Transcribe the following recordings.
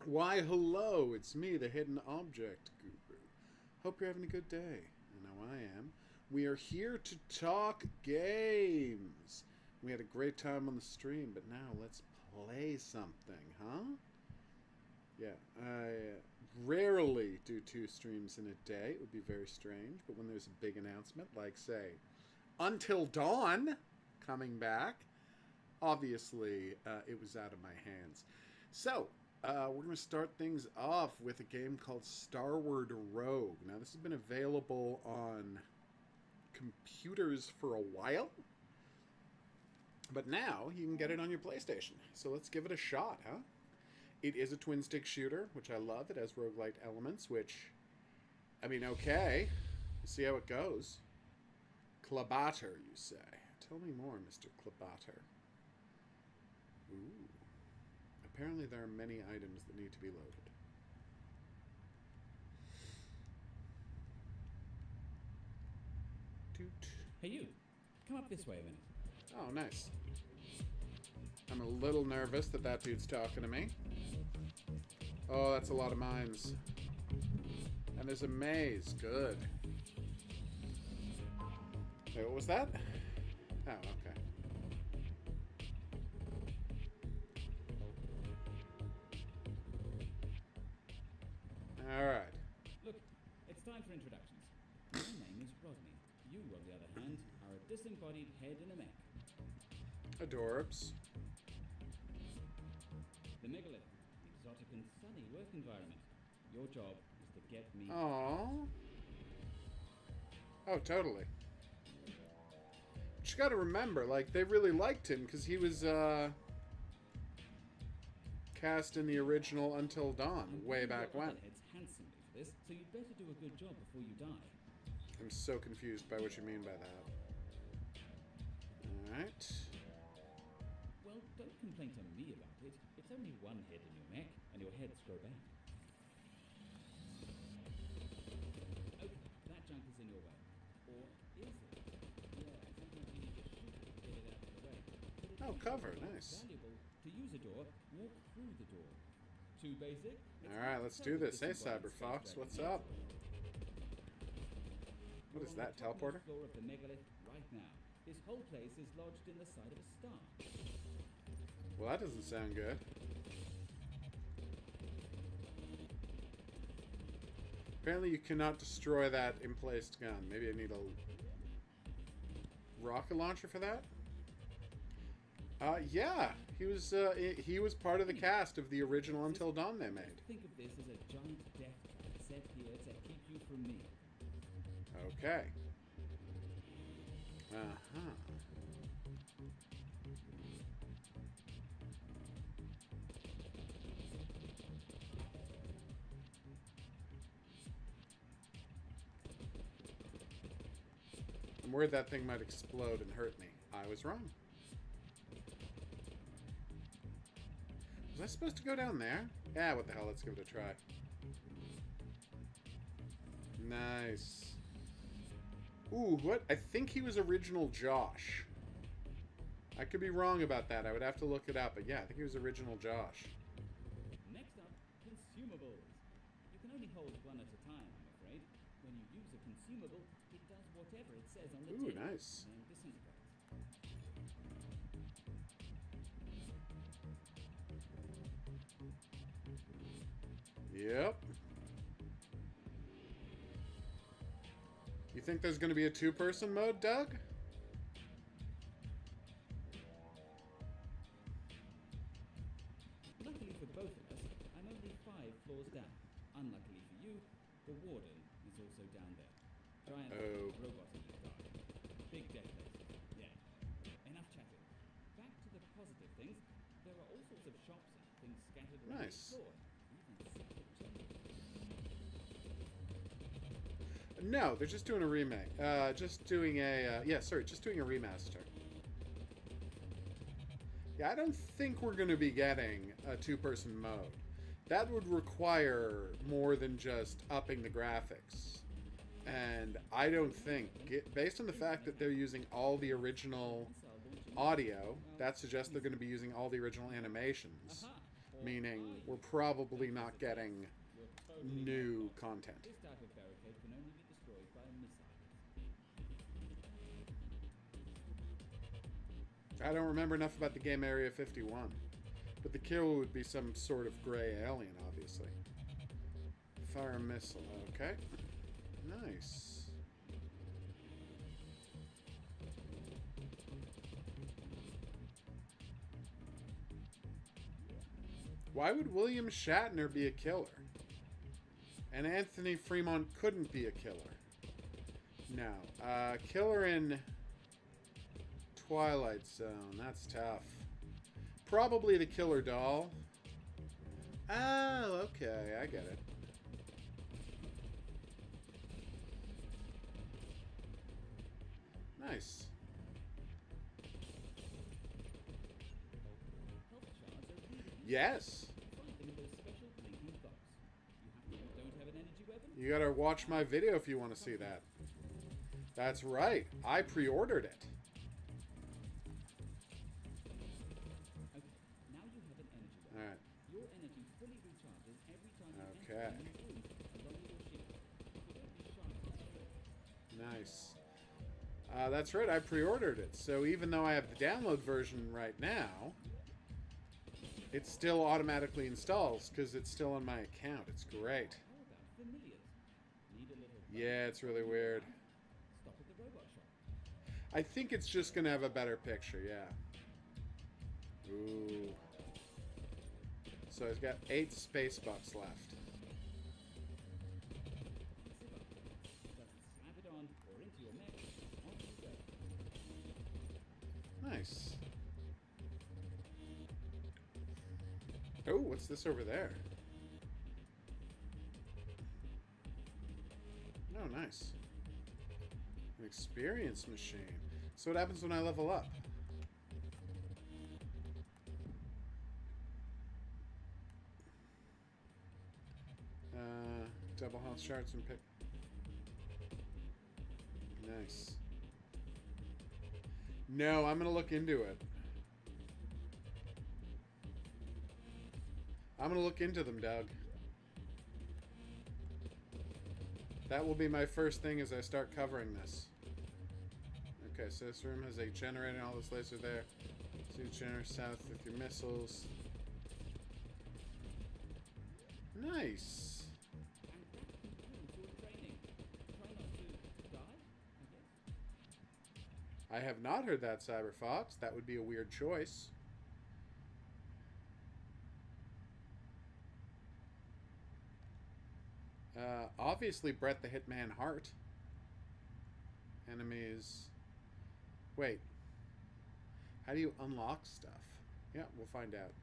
Why, hello, it's me, the Hidden Object Guru. Hope you're having a good day. I know I am. We are here to talk games. We had a great time on the stream, but now let's play something, huh? Yeah, I rarely do 2 streams in a day. It would be very strange, but when there's a big announcement, like, say, Until Dawn coming back, obviously it was out of my hands. So, we're going to start things off with a game called Starward Rogue. Now, this has been available on computers for a while, but now you can get it on your PlayStation. So let's give it a shot, huh? It is a twin-stick shooter, which I love. It has roguelite elements, which, I mean, okay. We'll see how it goes. Klabater, you say. Tell me more, Mr. Klabater. Ooh. Apparently there are many items that need to be loaded. Toot. Hey you, come up this way a minute. Oh, nice. I'm a little nervous that that dude's talking to me. Oh, that's a lot of mines. And there's a maze. Good. Wait, what was that? Oh, okay. Alright. Look, it's time for introductions. My name is Rodney. You, on the other hand, are a disembodied head in a mech. Adorbs. The megalith, exotic and sunny work environment. Your job is to get me... Aww. Oh, totally. But you gotta remember, like, they really liked him because he was, cast in the original Until Dawn, way back when. Heads handsomely for this, so you'd better do a good job before you die. I'm so confused by what you mean by that. Alright. Well, don't complain to me about it. It's only one head in your mech, and your heads grow back. Okay, that junk is in your way. Or is it? Yeah, sometimes you need to shoot it to get it out of the way. But it's Oh, cover, nice. valuable to use a door, walk through the door. Too basic? Alright, let's do this. Hey, Cyberfox, what's up? What is that, teleporter? Floor of the megalith right now. This whole place is lodged in the side of a star. Well, that doesn't sound good. Apparently you cannot destroy that emplaced gun. Maybe I need a rocket launcher for that? Yeah. He was part of the cast of the original Until Dawn they made. Think of this as a giant death trap set here to keep you from me. Okay. Uh-huh. I'm worried that thing might explode and hurt me. I was wrong. Was I supposed to go down there? Yeah, what the hell, let's give it a try. Nice. Ooh, what? I think he was original Josh. I could be wrong about that. I would have to look it up. But yeah, I think he was original Josh. Next up, consumables. You can only hold one at a time, I'm afraid. When you use a consumable, it does whatever it says on the tin. Ooh, nice. And disintegrates. Yep. You think there's going to be a 2-person mode, Doug? Luckily for both of us, I'm only 5 floors down. Unluckily for you, the warden is also down there. Giant robot in the dark. Big death places. Yeah. Enough chatting. Back to the positive things. There are all sorts of shops and things scattered around Nice. the floor. Even secret chambers. No, they're just doing a remake. Just doing a remaster. Yeah, I don't think we're going to be getting a 2-person mode. That would require more than just upping the graphics. And I don't think, based on the fact that they're using all the original audio, that suggests they're going to be using all the original animations. Meaning we're probably not getting You're totally new not wrong. content. This type of barricade can only be destroyed by missiles. I don't remember enough about the game Area 51. But the killer would be some sort of gray alien, obviously. Fire a missile. Okay. Nice. Why would William Shatner be a killer? And Anthony Fremont couldn't be a killer. No. Killer in Twilight Zone. That's tough. Probably the killer doll. Oh, okay. I get it. Nice. Health shards are really useful. Yes. Find them in those special blinking box. Don't have an energy weapon? You gotta watch my video if you want to see that. That's right. I pre-ordered it. Okay, now you have an energy weapon. Alright. Your energy fully recharges every time you Okay. enter a new room along with your shield. So don't be shy of this trick. Nice. That's right. I pre-ordered it. So even though I have the download version right now, it still automatically installs because it's still on my account. It's great. How about familiars? Need a little Yeah, it's really weird. stop at the robot shop. I think it's just gonna have a better picture, yeah. Ooh. So I've got 8 space bucks left. Just slap it on or into your mech. Off you go. Nice. Oh, what's this over there? Oh, nice. An experience machine. So what happens when I level up? Double health shards and pick. Nice. No, I'm gonna look into it. I'm gonna look into them, Doug. That will be my first thing as I start covering this. Okay, so this room has a generator and all this laser there. So you generate south with your missiles. Nice. And that concludes your training. Try not to die, I guess. I have not heard that, Cyberfox. That would be a weird choice. Obviously, Brett the Hitman Hart. Enemies. Wait. How do you unlock stuff? Yeah, we'll find out.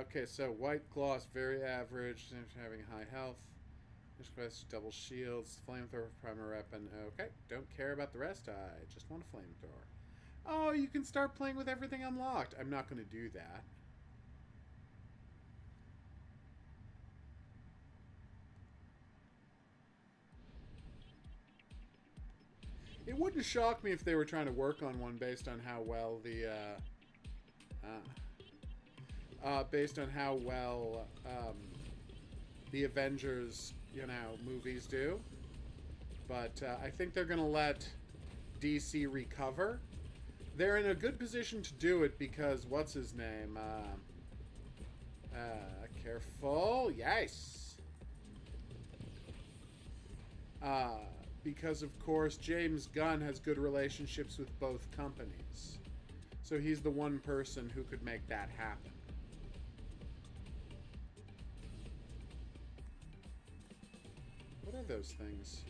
Okay, so White Gloss, very average, having high health. Quest, double shields, flamethrower, primary weapon. Okay, don't care about the rest. I just want a flamethrower. Oh, you can start playing with everything unlocked. I'm not going to do that. It wouldn't shock me if they were trying to work on one based on how well the the Avengers, you know, movies do. But I think they're going to let DC recover. They're in a good position to do it because what's his name? Careful. Yes. Because, of course, James Gunn has good relationships with both companies. So he's the one person who could make that happen. What are those things?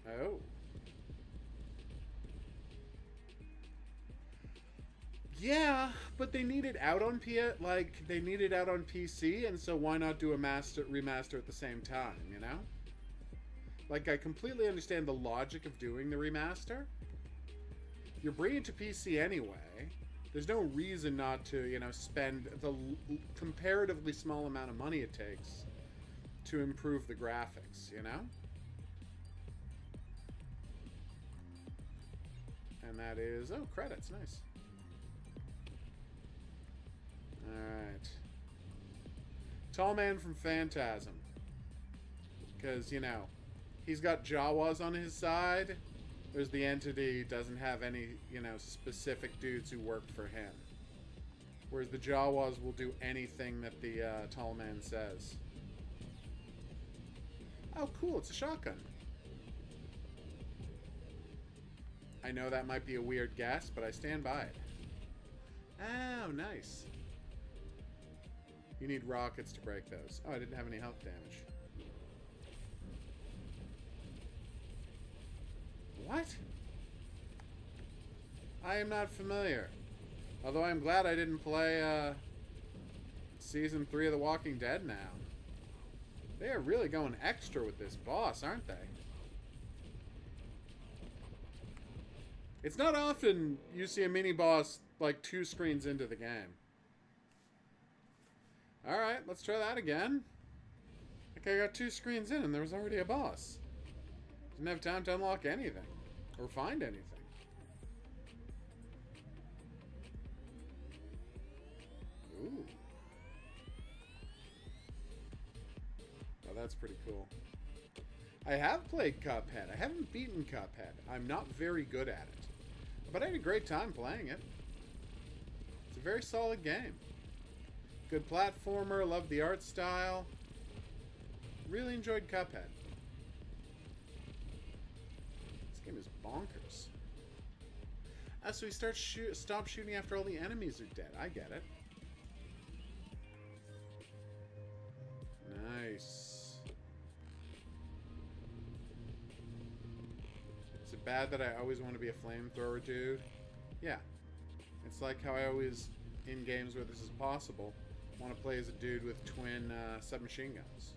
Oh. Yeah, but they need it out on they need it out on PC, and so why not do a remaster at the same time, you know? Like, I completely understand the logic of doing the remaster. You're bringing it to PC anyway. There's no reason not to, you know, spend the comparatively small amount of money it takes to improve the graphics, you know? And that is... Oh, credits. Nice. Alright. Tall man from Phantasm. Because, you know, he's got Jawas on his side. There's the entity doesn't have any, you know, specific dudes who work for him. Whereas the Jawas will do anything that the tall man says. Oh, cool. It's a shotgun. I know that might be a weird guess, but I stand by it. Oh, nice. You need rockets to break those. Oh, I didn't have any health damage. What? I am not familiar. Although I'm glad I didn't play Season 3 of The Walking Dead now. They are really going extra with this boss, aren't they? It's not often you see a mini-boss like 2 screens into the game. Alright, let's try that again. Okay, I got 2 screens in and there was already a boss. Didn't have time to unlock anything. Or find anything. Ooh. Oh, that's pretty cool. I have played Cuphead. I haven't beaten Cuphead. I'm not very good at it. But I had a great time playing it. It's a very solid game. Good platformer. Love the art style. Really enjoyed Cuphead. This game is bonkers. Ah, so he stops shooting after all the enemies are dead. I get it. Nice. Is it bad that I always want to be a flamethrower dude? Yeah. It's like how I always, in games where this is possible, want to play as a dude with twin submachine guns.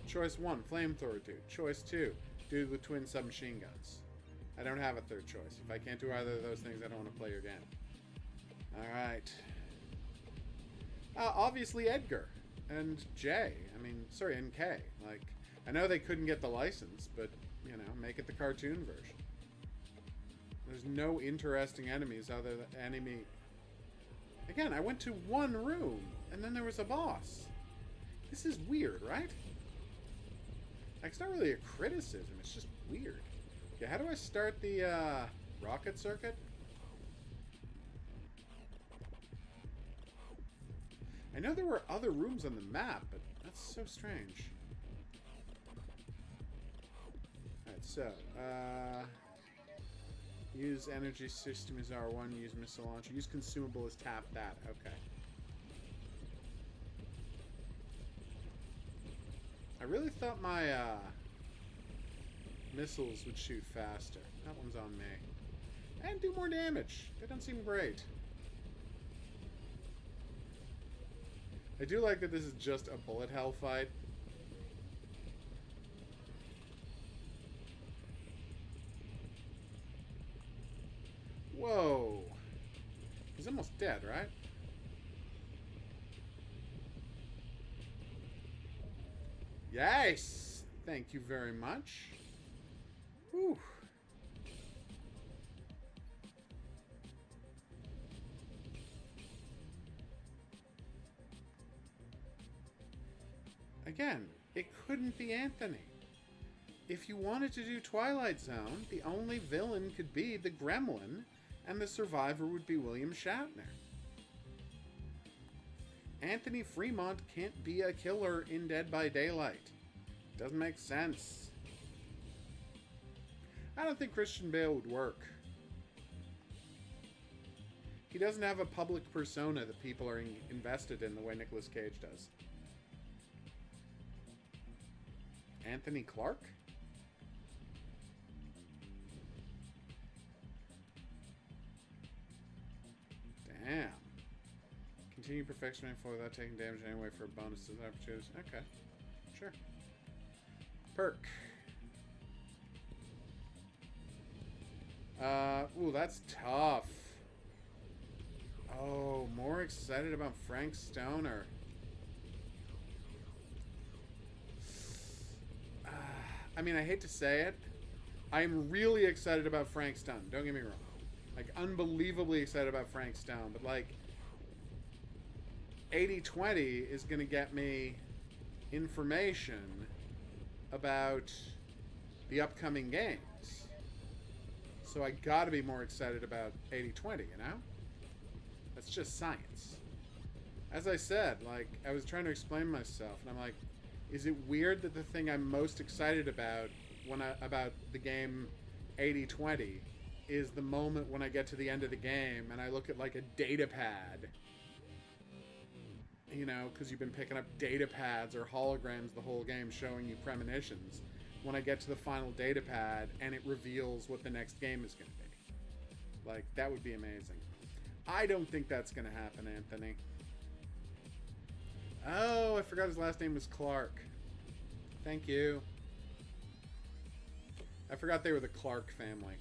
Choice 1, flamethrower dude. Choice 2, dude with twin submachine guns. I don't have a third choice. If I can't do either of those things, I don't want to play your game. Alright. Obviously Edgar. And J. I mean, sorry, and K. Like, I know they couldn't get the license, but, you know, make it the cartoon version. There's no interesting enemies other than enemy... Again, I went to one room, and then there was a boss. This is weird, right? Like, it's not really a criticism, it's just weird. Okay, how do I start the rocket circuit? I know there were other rooms on the map, but that's so strange. Alright, so, use energy system as R1, use missile launcher, use consumable as tap that, okay. I really thought my, missiles would shoot faster. That one's on me. And do more damage. They don't seem great. I do like that this is just a bullet hell fight. Whoa. He's almost dead, right? Yes! Thank you very much. Whew. Again, it couldn't be Anthony. If you wanted to do Twilight Zone, the only villain could be the Gremlin, and the survivor would be William Shatner. Anthony Fremont can't be a killer in Dead by Daylight. Doesn't make sense. I don't think Christian Bale would work. He doesn't have a public persona that people are invested in the way Nicolas Cage does. Anthony Clark? Damn. Continue perfection without taking damage anyway for bonuses and opportunities. Okay. Sure. Perk. Ooh, that's tough. Oh, more excited about Frank Stoner. I mean, I hate to say it, I'm really excited about Frank Stone. Don't get me wrong. Like, unbelievably excited about Frank Stone. But, like, 80/20 is going to get me information about the upcoming games. So I got to be more excited about 80/20, you know? That's just science. As I said, like, I was trying to explain myself, and I'm like, is it weird that the thing I'm most excited about about the game 80/20 is the moment when I get to the end of the game and I look at, like, a data pad, you know, because you've been picking up data pads or holograms the whole game showing you premonitions. When I get to the final data pad and it reveals what the next game is going to be. Like, that would be amazing. I don't think that's going to happen, Anthony. Oh, I forgot his last name was Clark. Thank you. I forgot they were the Clark family.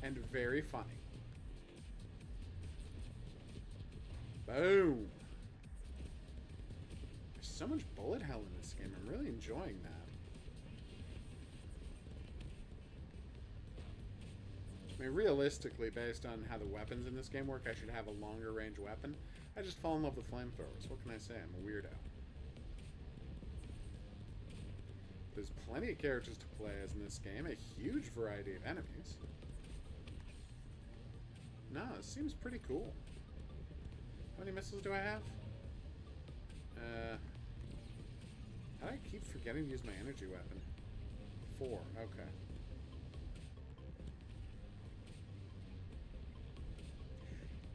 And very funny. Boom. There's so much bullet hell in this game. I'm really enjoying that. I mean, realistically, based on how the weapons in this game work, I should have a longer range weapon. I just fall in love with flamethrowers. What can I say? I'm a weirdo. There's plenty of characters to play as in this game. A huge variety of enemies. No, it seems pretty cool. How many missiles do I have? How do I keep forgetting to use my energy weapon? 4, okay.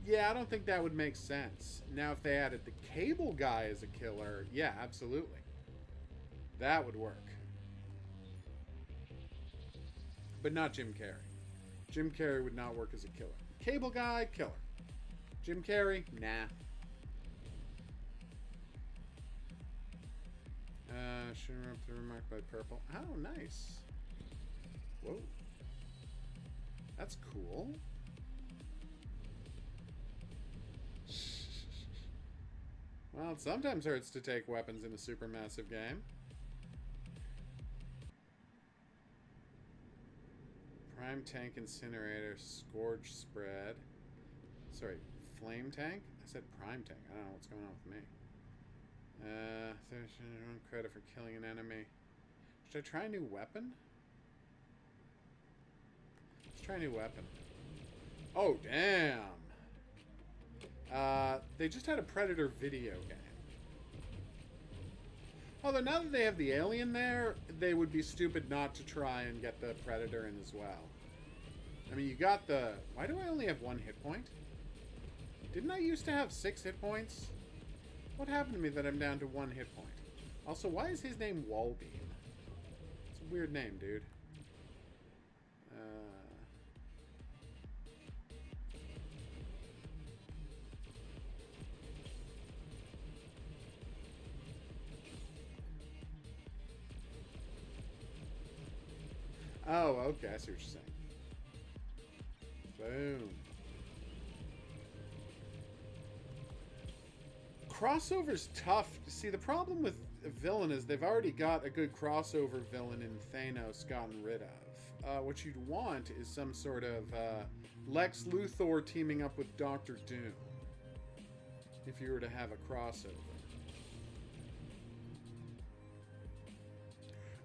Yeah, I don't think that would make sense. Now, if they added the cable guy as a killer, yeah, absolutely. That would work. But not Jim Carrey. Jim Carrey would not work as a killer. Cable guy, killer. Jim Carrey, nah. Should interrupt the remark by purple. Oh, nice. Whoa. That's cool. Well, it sometimes hurts to take weapons in a supermassive game. Prime Tank Incinerator, Scourge Spread. Sorry, Flame Tank? I said Prime Tank. I don't know what's going on with me. 1 credit for killing an enemy. Should I try a new weapon? Let's try a new weapon. Oh, damn! They just had a Predator video game. Although now that they have the alien there, they would be stupid not to try and get the Predator in as well. I mean, you got the... Why do I only have 1 hit point? Didn't I used to have 6 hit points? What happened to me that I'm down to 1 hit point? Also, why is his name Wallbeam? It's a weird name, dude. Oh, okay, I see what you're saying. Boom. Crossover's tough. See, the problem with a villain is they've already got a good crossover villain in Thanos gotten rid of. What you'd want is some sort of Lex Luthor teaming up with Doctor Doom. If you were to have a crossover.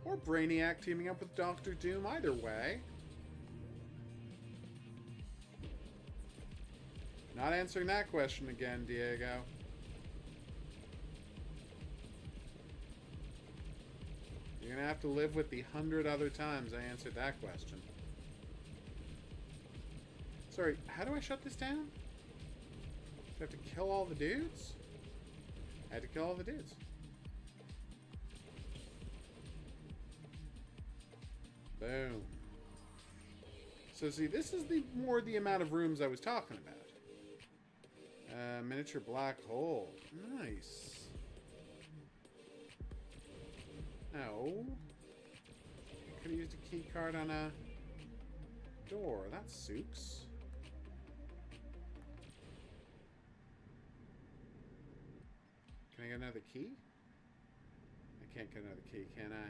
Or Brainiac teaming up with Doctor Doom, either way. Not answering that question again, Diego. You're gonna have to live with the 100 other times I answered that question. Sorry, how do I shut this down? Do I have to kill all the dudes? I had to kill all the dudes. Boom. So see, this is more the amount of rooms I was talking about. Miniature black hole. Nice. No. I could have used a key card on a door. That suits. Can I get another key? I can't get another key, can I?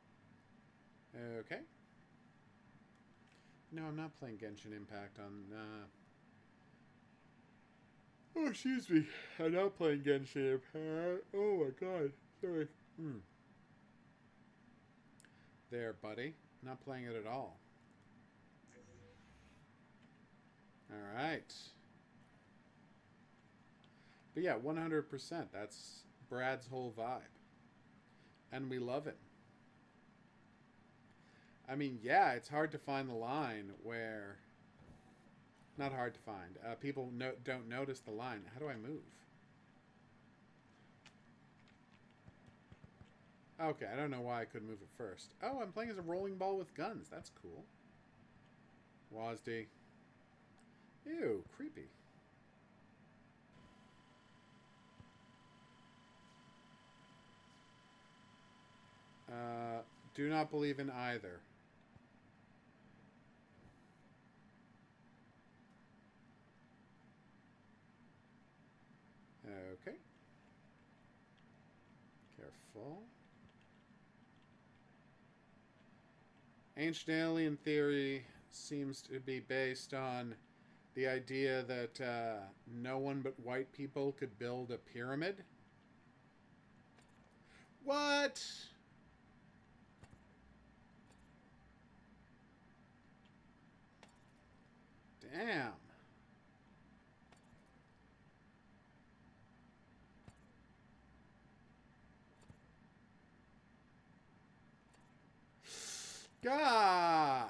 Okay. No, I'm not playing Genshin Impact on... Oh, excuse me. I'm not playing Genshin Impact. Oh, my God. Sorry. There, buddy. Not playing it at all. Alright. But yeah, 100%. That's Brad's whole vibe. And we love it. I mean, yeah, it's hard to find the line where... Not hard to find. People don't notice the line. How do I move? Okay, I don't know why I couldn't move it first. Oh, I'm playing as a rolling ball with guns. That's cool. WASD. Ew, creepy. Do not believe in either. Okay. Careful. Ancient alien theory seems to be based on the idea that no one but white people could build a pyramid. What? Damn. Gah!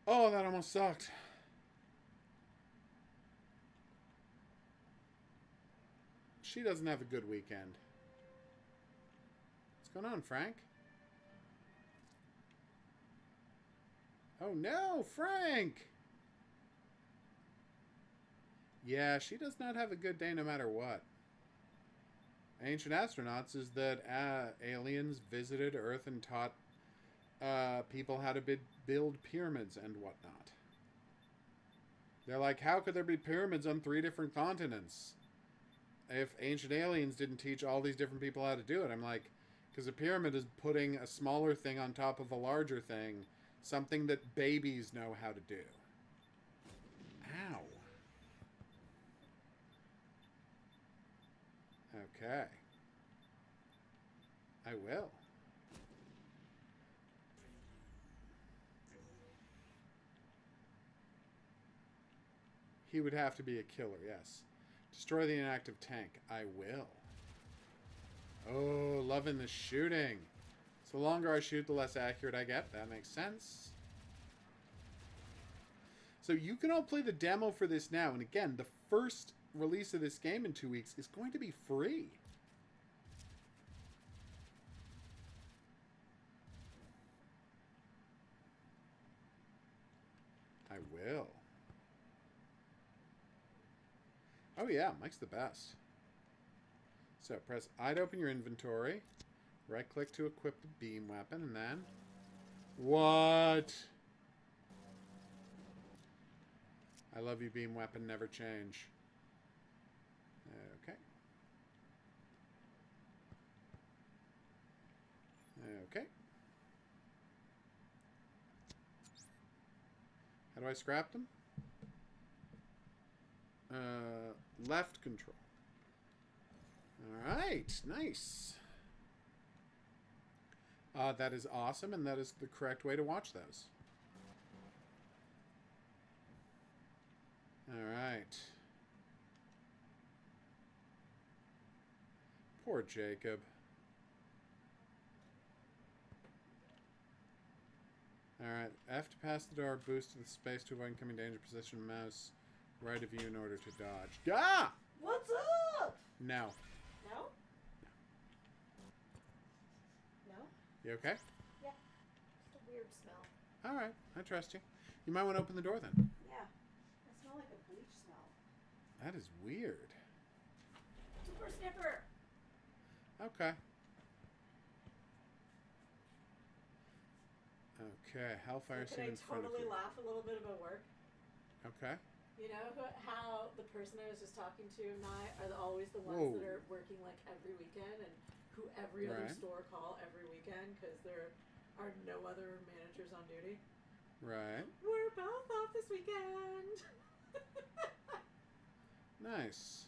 Oh, that almost sucked. She doesn't have a good weekend. What's going on, Frank? Oh no, Frank! Yeah, she does not have a good day no matter what. Ancient Astronauts is that aliens visited Earth and taught people how to build pyramids and whatnot. They're like, how could there be pyramids on 3 different continents if ancient aliens didn't teach all these different people how to do it? I'm like, because a pyramid is putting a smaller thing on top of a larger thing, something that babies know how to do. Ow. Okay. I will. He would have to be a killer, yes. Destroy the inactive tank. I will. Oh, loving the shooting. So the longer I shoot, the less accurate I get. That makes sense. So you can all play the demo for this now. And again, the first release of this game in 2 weeks is going to be free. I will. Oh yeah, Mike's the best. So press I to open your inventory. Right click to equip the beam weapon and then... What? I love you, beam weapon, never change. Okay. Okay. How do I scrap them? Left control. Alright, nice. That is awesome, and that is the correct way to watch those. Alright. Poor Jacob. Alright, F to pass the door, boost to the space to avoid incoming danger, position mouse right of you in order to dodge. Gah! What's up? No. No? No? You okay? Yeah. Just a weird smell. Alright, I trust you. You might want to open the door then. Yeah. I smell like a bleach smell. That is weird. Super sniffer! Okay. Okay, Hellfire So scene can in I front of totally you. laugh a little bit about work? Okay. You know how the person I was just talking to and I are always the ones Whoa. that are working like every weekend and who every other Right. store call every weekend because there are no other managers on duty. Right. We're both off this weekend. Nice.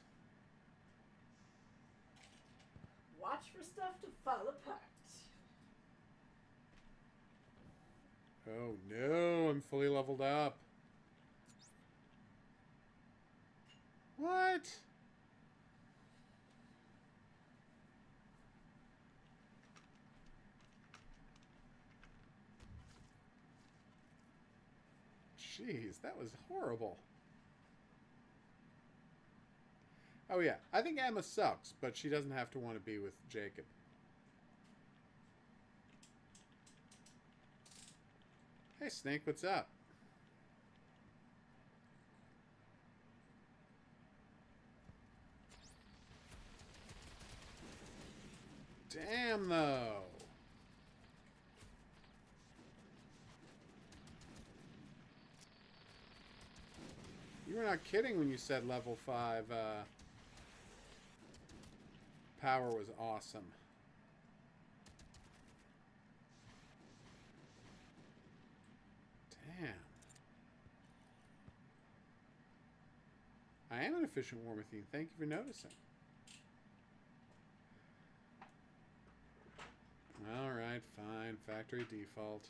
Watch for stuff to fall apart. Oh no, I'm fully leveled up. What? Jeez, that was horrible. Oh yeah, I think Emma sucks, but she doesn't have to want to be with Jacob. Hey Snake, what's up? Damn though. You were not kidding when you said level 5 power was awesome. Damn. I am an efficient war machine. Thank you for noticing. Alright, fine. Factory default.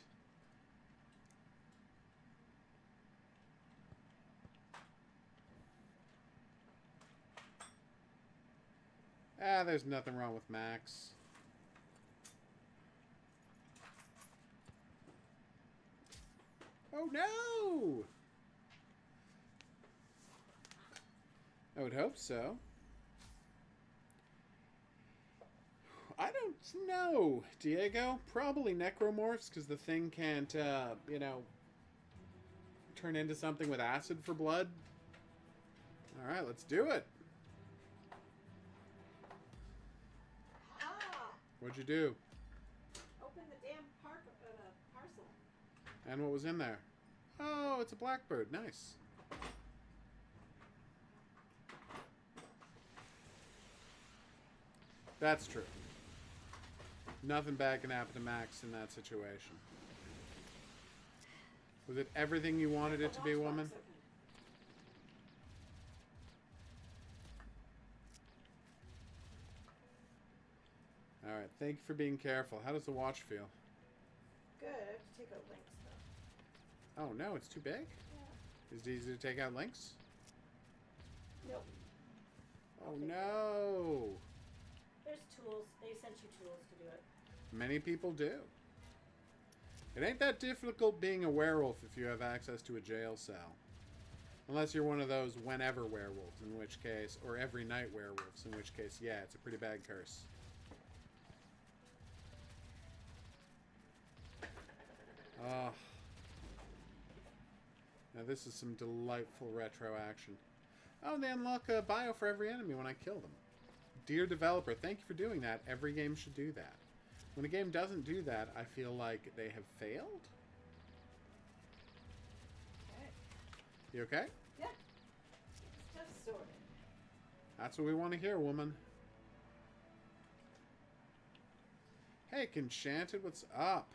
Ah, there's nothing wrong with Max. Oh no! I would hope so. I don't know, Diego. Probably necromorphs, because the thing can't, you know, turn into something with acid for blood. Alright, let's do it. Ah! What'd you do? Open the damn parcel. And what was in there? Oh, it's a blackbird. Nice. That's true. Nothing bad can happen to Max in that situation. Was it everything you wanted it to be, woman? Alright, thank you for being careful. How does the watch feel? Good. I have to take out links though. Oh no, it's too big? Yeah. Is it easy to take out links? Nope. Oh no! There's tools. They sent you tools to do it. Many people do. It ain't that difficult being a werewolf if you have access to a jail cell. Unless you're one of those whenever werewolves, in which case, or every night werewolves, in which case, yeah, it's a pretty bad curse. Oh. Now this is some delightful retro action. Oh, and they unlock a bio for every enemy when I kill them. Dear developer, thank you for doing that. Every game should do that. When a game doesn't do that, I feel like they have failed. Okay. You okay? Yeah. Stuff sorted. That's what we want to hear, woman. Hey, Enchanted, what's up?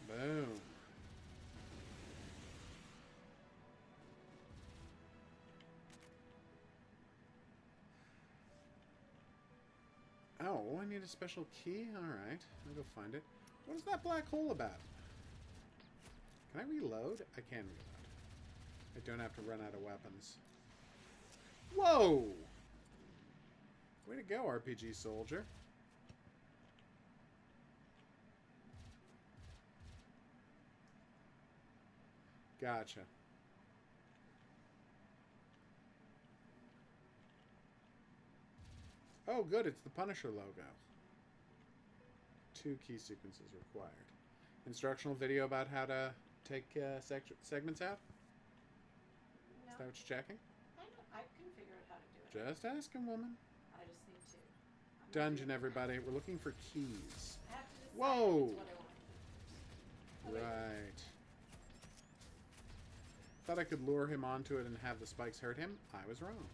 Boom. Oh, I need a special key? Alright, I'll go find it. What is that black hole about? Can I reload? I can reload. I don't have to run out of weapons. Whoa! Way to go, RPG soldier. Gotcha. Oh, good. It's the Punisher logo. 2 key sequences required. Instructional video about how to take segments out? No. Is that what you're checking? I can figure out how to do it. Just asking, woman. I just need to. Dungeon, everybody. We're looking for keys. I have to decide Whoa! if it's what I want. Right. Thought I could lure him onto it and have the spikes hurt him. I was wrong.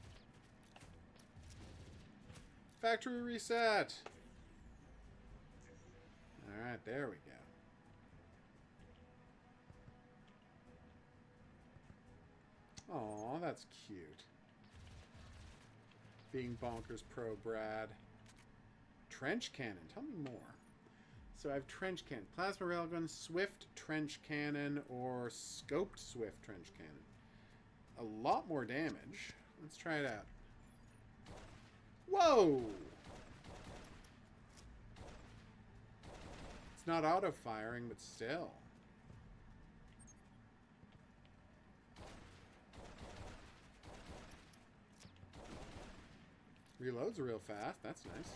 Factory reset! Alright, there we go. Aw, that's cute. Being bonkers pro, Brad. Trench cannon. Tell me more. So I have trench cannon, plasma railgun, swift trench cannon, or scoped swift trench cannon. A lot more damage. Let's try it out. Whoa! It's not auto-firing, but still. Reloads real fast. That's nice.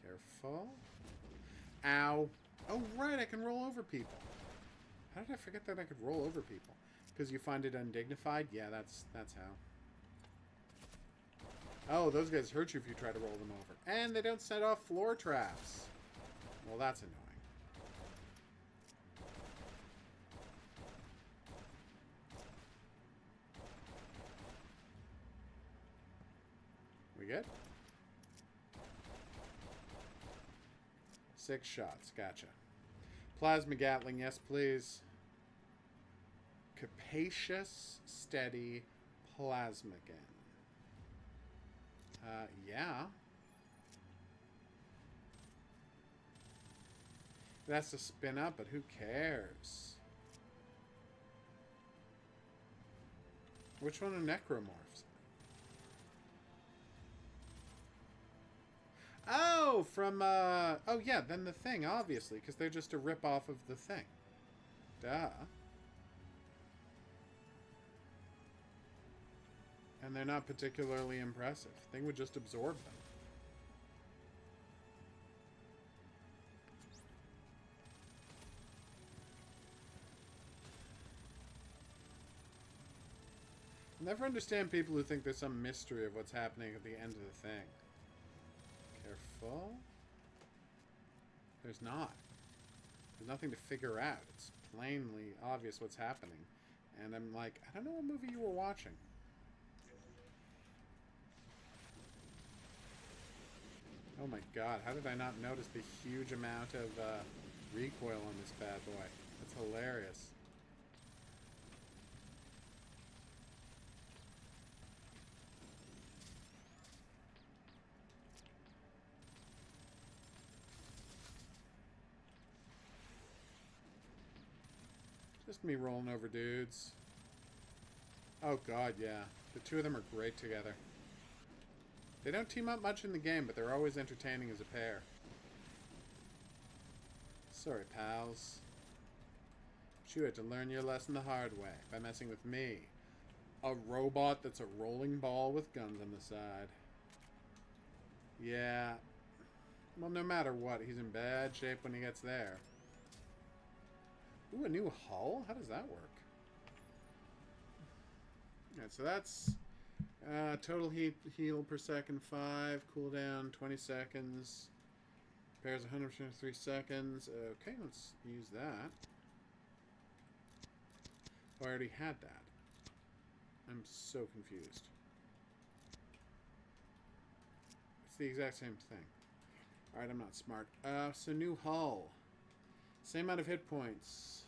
Careful. Ow. Oh, right, I can roll over people. How did I forget that I could roll over people? Because you find it undignified? Yeah, that's how. Oh, those guys hurt you if you try to roll them over. And they don't set off floor traps. Well, that's annoying. We good? 6 shots. Gotcha. Plasma Gatling, yes, please. Capacious, steady plasma cannon. Yeah. It has to spin up, but who cares? Which one are necromorphs? Oh, from, oh yeah, then the Thing, obviously, because they're just a rip-off of the Thing. Duh. And they're not particularly impressive. Thing would just absorb them. I never understand people who think there's some mystery of what's happening at the end of the Thing. Careful. There's not. There's nothing to figure out. It's plainly obvious what's happening. And I'm like, I don't know what movie you were watching. Oh my god, how did I not notice the huge amount of recoil on this bad boy? That's hilarious. Just me rolling over dudes. Oh god, yeah. The two of them are great together. They don't team up much in the game, but they're always entertaining as a pair. Sorry, pals. But you had to learn your lesson the hard way by messing with me. A robot that's a rolling ball with guns on the side. Yeah. Well, no matter what, he's in bad shape when he gets there. Ooh, a new hull? How does that work? Alright, so that's total heal per second 5, cooldown 20 seconds, repairs 103 seconds. Okay, let's use that. Oh, I already had that. I'm so confused. It's the exact same thing. Alright, I'm not smart. So new hull. Same amount of hit points.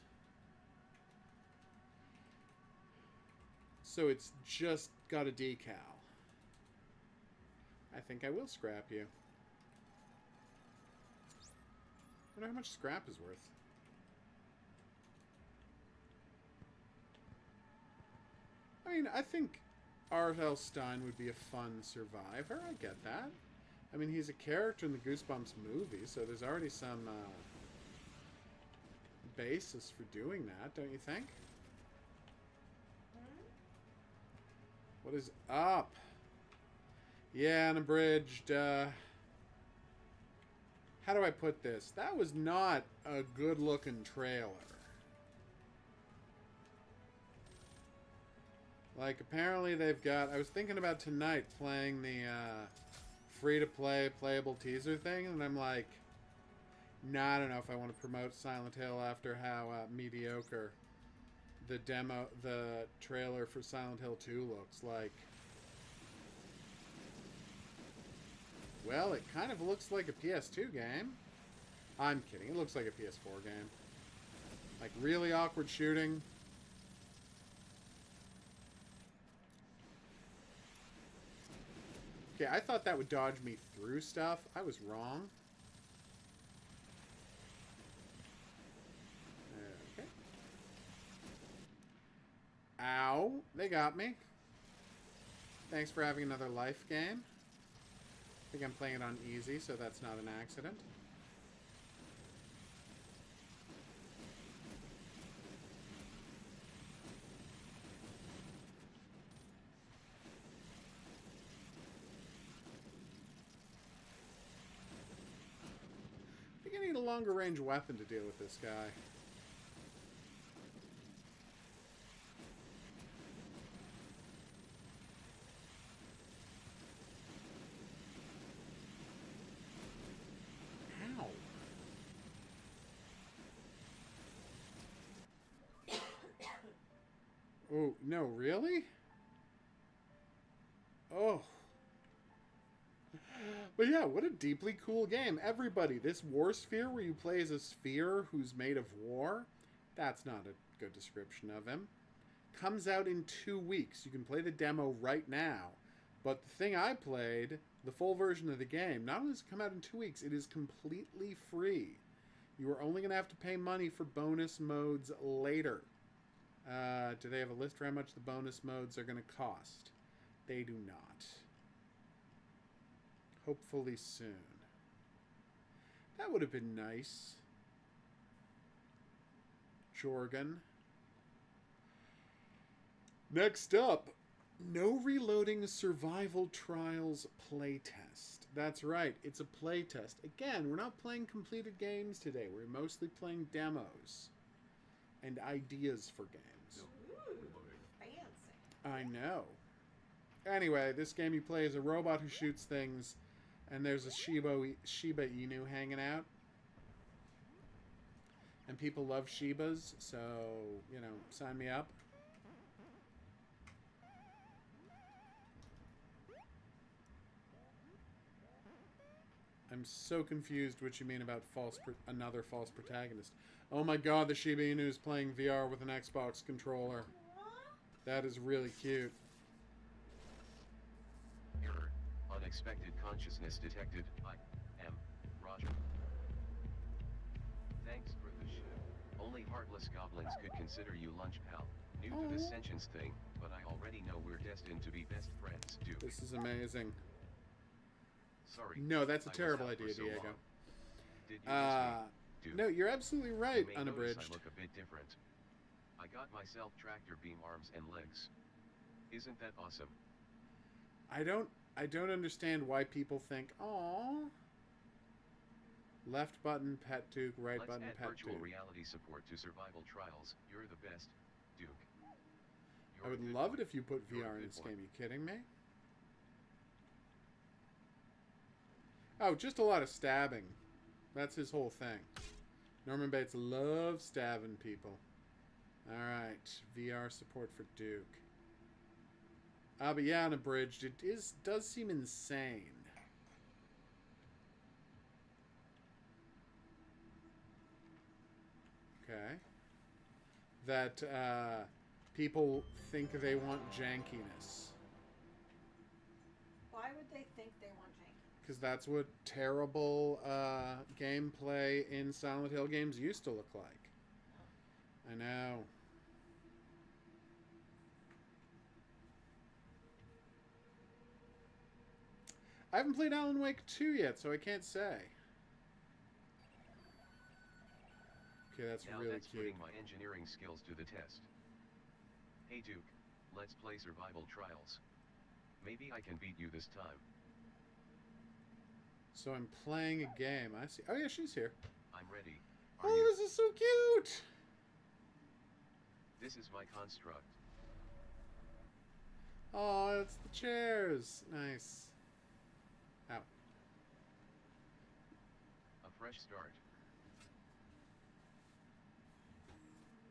So it's just got a decal. I think I will scrap you. I wonder how much scrap is worth. I mean, I think R.L. Stein would be a fun survivor. I get that. I mean, he's a character in the Goosebumps movie, so there's already some basis for doing that, don't you think? What is up? Yeah, unabridged. How do I put this? That was not a good-looking trailer. Like, apparently they've got... I was thinking about tonight playing the free-to-play playable teaser thing, and I'm like, nah, I don't know if I want to promote Silent Hill after how mediocre the trailer for Silent Hill 2 looks like. Well, it kind of looks like a PS2 game. I'm kidding. It looks like a PS4 game. Like, really awkward shooting. Okay, I thought that would dodge me through stuff. I was wrong. Okay. Ow. They got me. Thanks for having another life game. I think I'm playing it on easy, so that's not an accident. I think I need a longer range weapon to deal with this guy. Oh, no, really? Oh. But yeah, what a deeply cool game. Everybody, this war sphere where you play as a sphere who's made of war, that's not a good description of him. Comes out in 2 weeks. You can play the demo right now. But the thing I played, the full version of the game, not only does it come out in 2 weeks, it is completely free. You are only going to have to pay money for bonus modes later. Do they have a list for how much the bonus modes are going to cost? They do not. Hopefully soon. That would have been nice. Jorgen. Next up, no reloading survival trials playtest. That's right, it's a playtest. Again, we're not playing completed games today. We're mostly playing demos and ideas for games. Ooh, fancy. I know. Anyway, this game you play as a robot who shoots things, and there's a Shiba Inu hanging out. And people love Shibas, so, you know, sign me up. I'm so confused what you mean about another false protagonist. Oh my god, the Shiba Inu is playing VR with an Xbox controller. That is really cute. Error. Unexpected consciousness detected. I am Roger. Thanks for the show. Only heartless goblins could consider you lunch pal. New to this sentience thing, but I already know we're destined to be best friends, Duke. This is amazing. Sorry. No, that's a I terrible was out for idea, so Diego. long. Did you miss me, Duke? No, you're absolutely right, You may notice Unabridged. I look a bit different. I got myself tractor beam arms and legs. Isn't that awesome? I don't understand why people think, "Aw." Left button, pet Duke, right Let's button, add pet virtual Duke. reality support to survival trials. You're the best, Duke. I You're would a good love boy. it if you put You're a VR in good this boy. game. Are you kidding me? Oh, just a lot of stabbing. That's his whole thing. Norman Bates loves stabbing people. Alright, VR support for Duke. But yeah, Unabridged, it does seem insane. Okay. That people think they want jankiness. Why would they think they want jank? Because that's what terrible gameplay in Silent Hill games used to look like. I know. I haven't played Alan Wake 2 yet, so I can't say. Okay, that's Now really that's cute. putting my engineering skills to the test. Hey Duke, let's play survival trials. Maybe I can beat you this time. So I'm playing a game. I see. Oh yeah, she's here. I'm ready. Are Oh, you? this is so cute. This is my construct. Oh, it's the chairs. Nice. Ow. fresh start.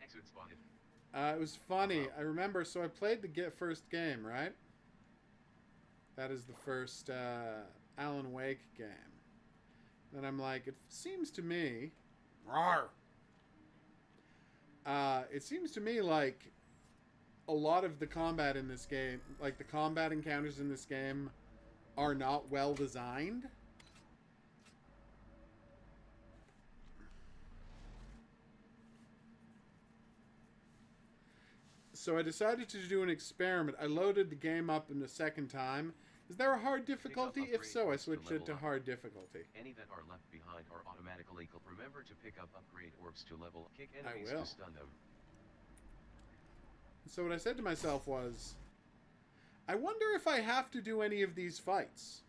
Exit spotted. It was funny. I remember, so I played the first game, right? That is the first Alan Wake game. Then I'm like, it seems to me... Rawr! It seems to me like a lot of the combat in this game, like the combat encounters in this game, are not well designed. So I decided to do an experiment. I loaded the game up in the second time. Is there a hard difficulty? If so, I switched it to hard difficulty. Any that are left behind are automatically killed. Remember to pick up upgrade orbs to level. Kick enemies I will. to stun them. So what I said to myself was, I wonder if I have to do any of these fights.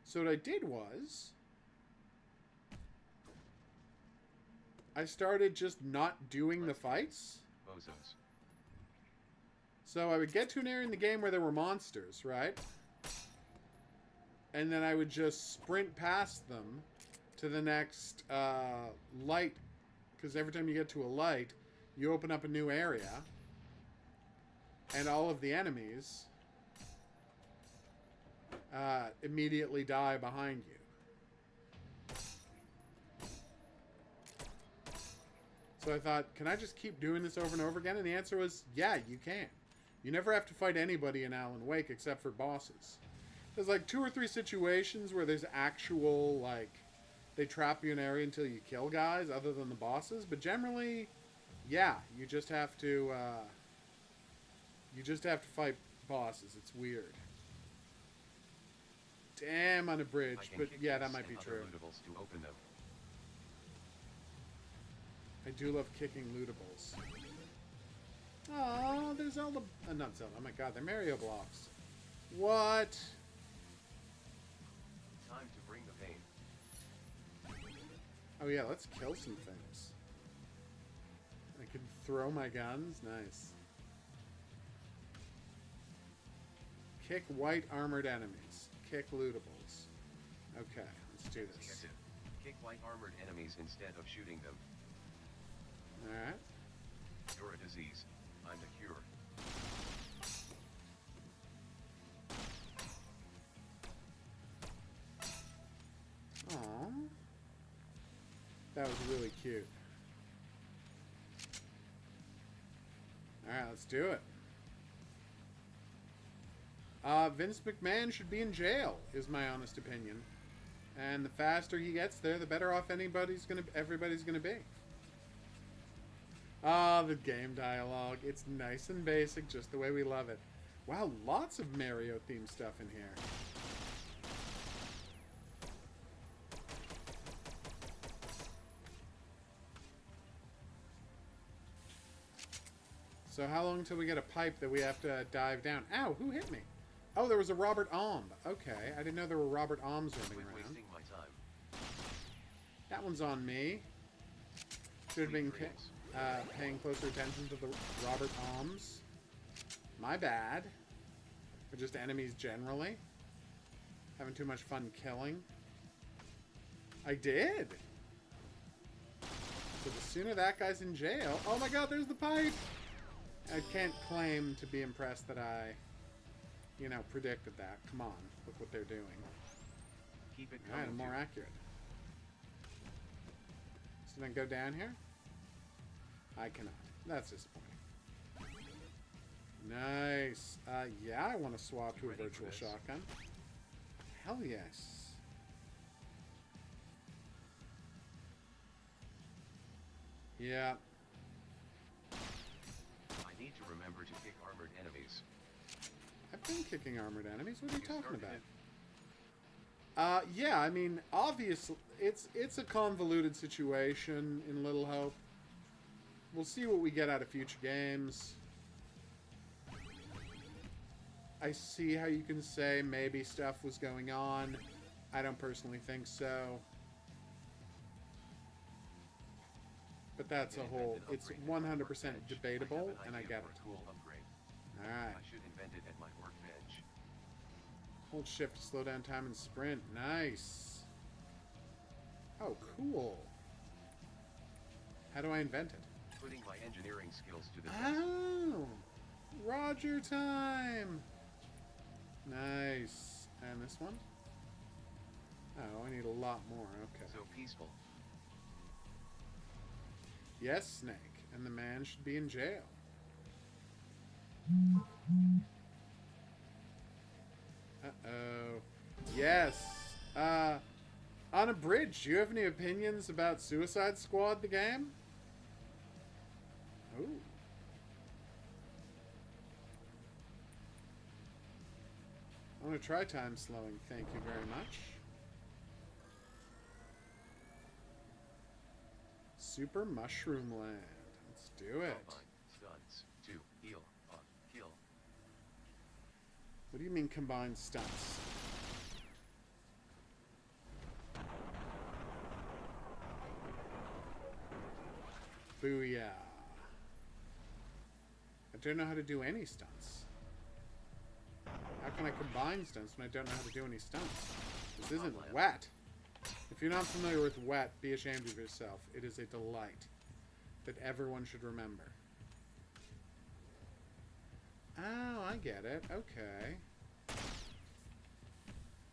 So what I did was, I started just not doing the fights. Bozos. So I would get to an area in the game where there were monsters, right? And then I would just sprint past them to the next light. Because every time you get to a light, you open up a new area. And all of the enemies immediately die behind you. So I thought, can I just keep doing this over and over again? And the answer was, yeah, you can. You never have to fight anybody in Alan Wake except for bosses. There's like 2 or 3 situations where there's actual, like, they trap you in an area until you kill guys other than the bosses. But generally, yeah, you just have to fight bosses. It's weird. Damn, on a bridge. But yeah, that might be true. To open them. I do love kicking lootables. Oh, there's Zelda. Not Zelda. Oh my god, they're Mario blocks. What? Time to bring the pain. Oh yeah, let's kill some things. I can throw my guns. Nice. Kick white armored enemies. Kick lootables. Okay, let's do this. Objective. Kick white armored enemies instead of shooting them. Alright. You're a disease. I'm the cure. Aww. That was really cute. Alright, let's do it. Vince McMahon should be in jail, is my honest opinion. And the faster he gets there, the better off everybody's gonna be. Ah, the game dialogue. It's nice and basic, just the way we love it. Wow, lots of Mario-themed stuff in here. So how long until we get a pipe that we have to dive down? Ow, who hit me? Oh, there was a Robert Alm. Okay, I didn't know there were Robert Alms running around. Wasting my time. That one's on me. Should have been paying closer attention to the Robert Alms. My bad. Or just enemies generally. Having too much fun killing. I did! So the sooner that guy's in jail... Oh my god, there's the pipe! I can't claim to be impressed that I, you know, predicted that. Come on, look what they're doing. Keep it Alright, I'm more accurate. So then go down here? I cannot. That's disappointing. Nice. Yeah, I want to swap to a virtual shotgun. Hell yes. Yeah. I need to remember to kick armored enemies. I've been kicking armored enemies. What are you talking about? Yeah, I mean, obviously, it's a convoluted situation in Little Hope. We'll see what we get out of future games. I see how you can say maybe stuff was going on. I don't personally think so. But that's a whole... It's 100% debatable, and I get it. Alright. I should invent it at my workbench. Hold shift to slow down time and sprint. Nice. Oh, cool. How do I invent it? Putting my engineering skills to the test. Oh! Roger time! Nice. And this one? Oh, I need a lot more. Okay. So peaceful. Yes, Snake. And the man should be in jail. Uh-oh. Yes. Unabridged, do you have any opinions about Suicide Squad, the game? Ooh. I'm going to try time slowing. Thank you very much. Super Mushroom Land. Let's do it. Combine stunts to heal on kill. What do you mean combined stunts? Booyah. I don't know how to do any stunts. How can I combine stunts when I don't know how to do any stunts? This isn't wet. If you're not familiar with wet, be ashamed of yourself. It is a delight that everyone should remember. Oh, I get it. Okay.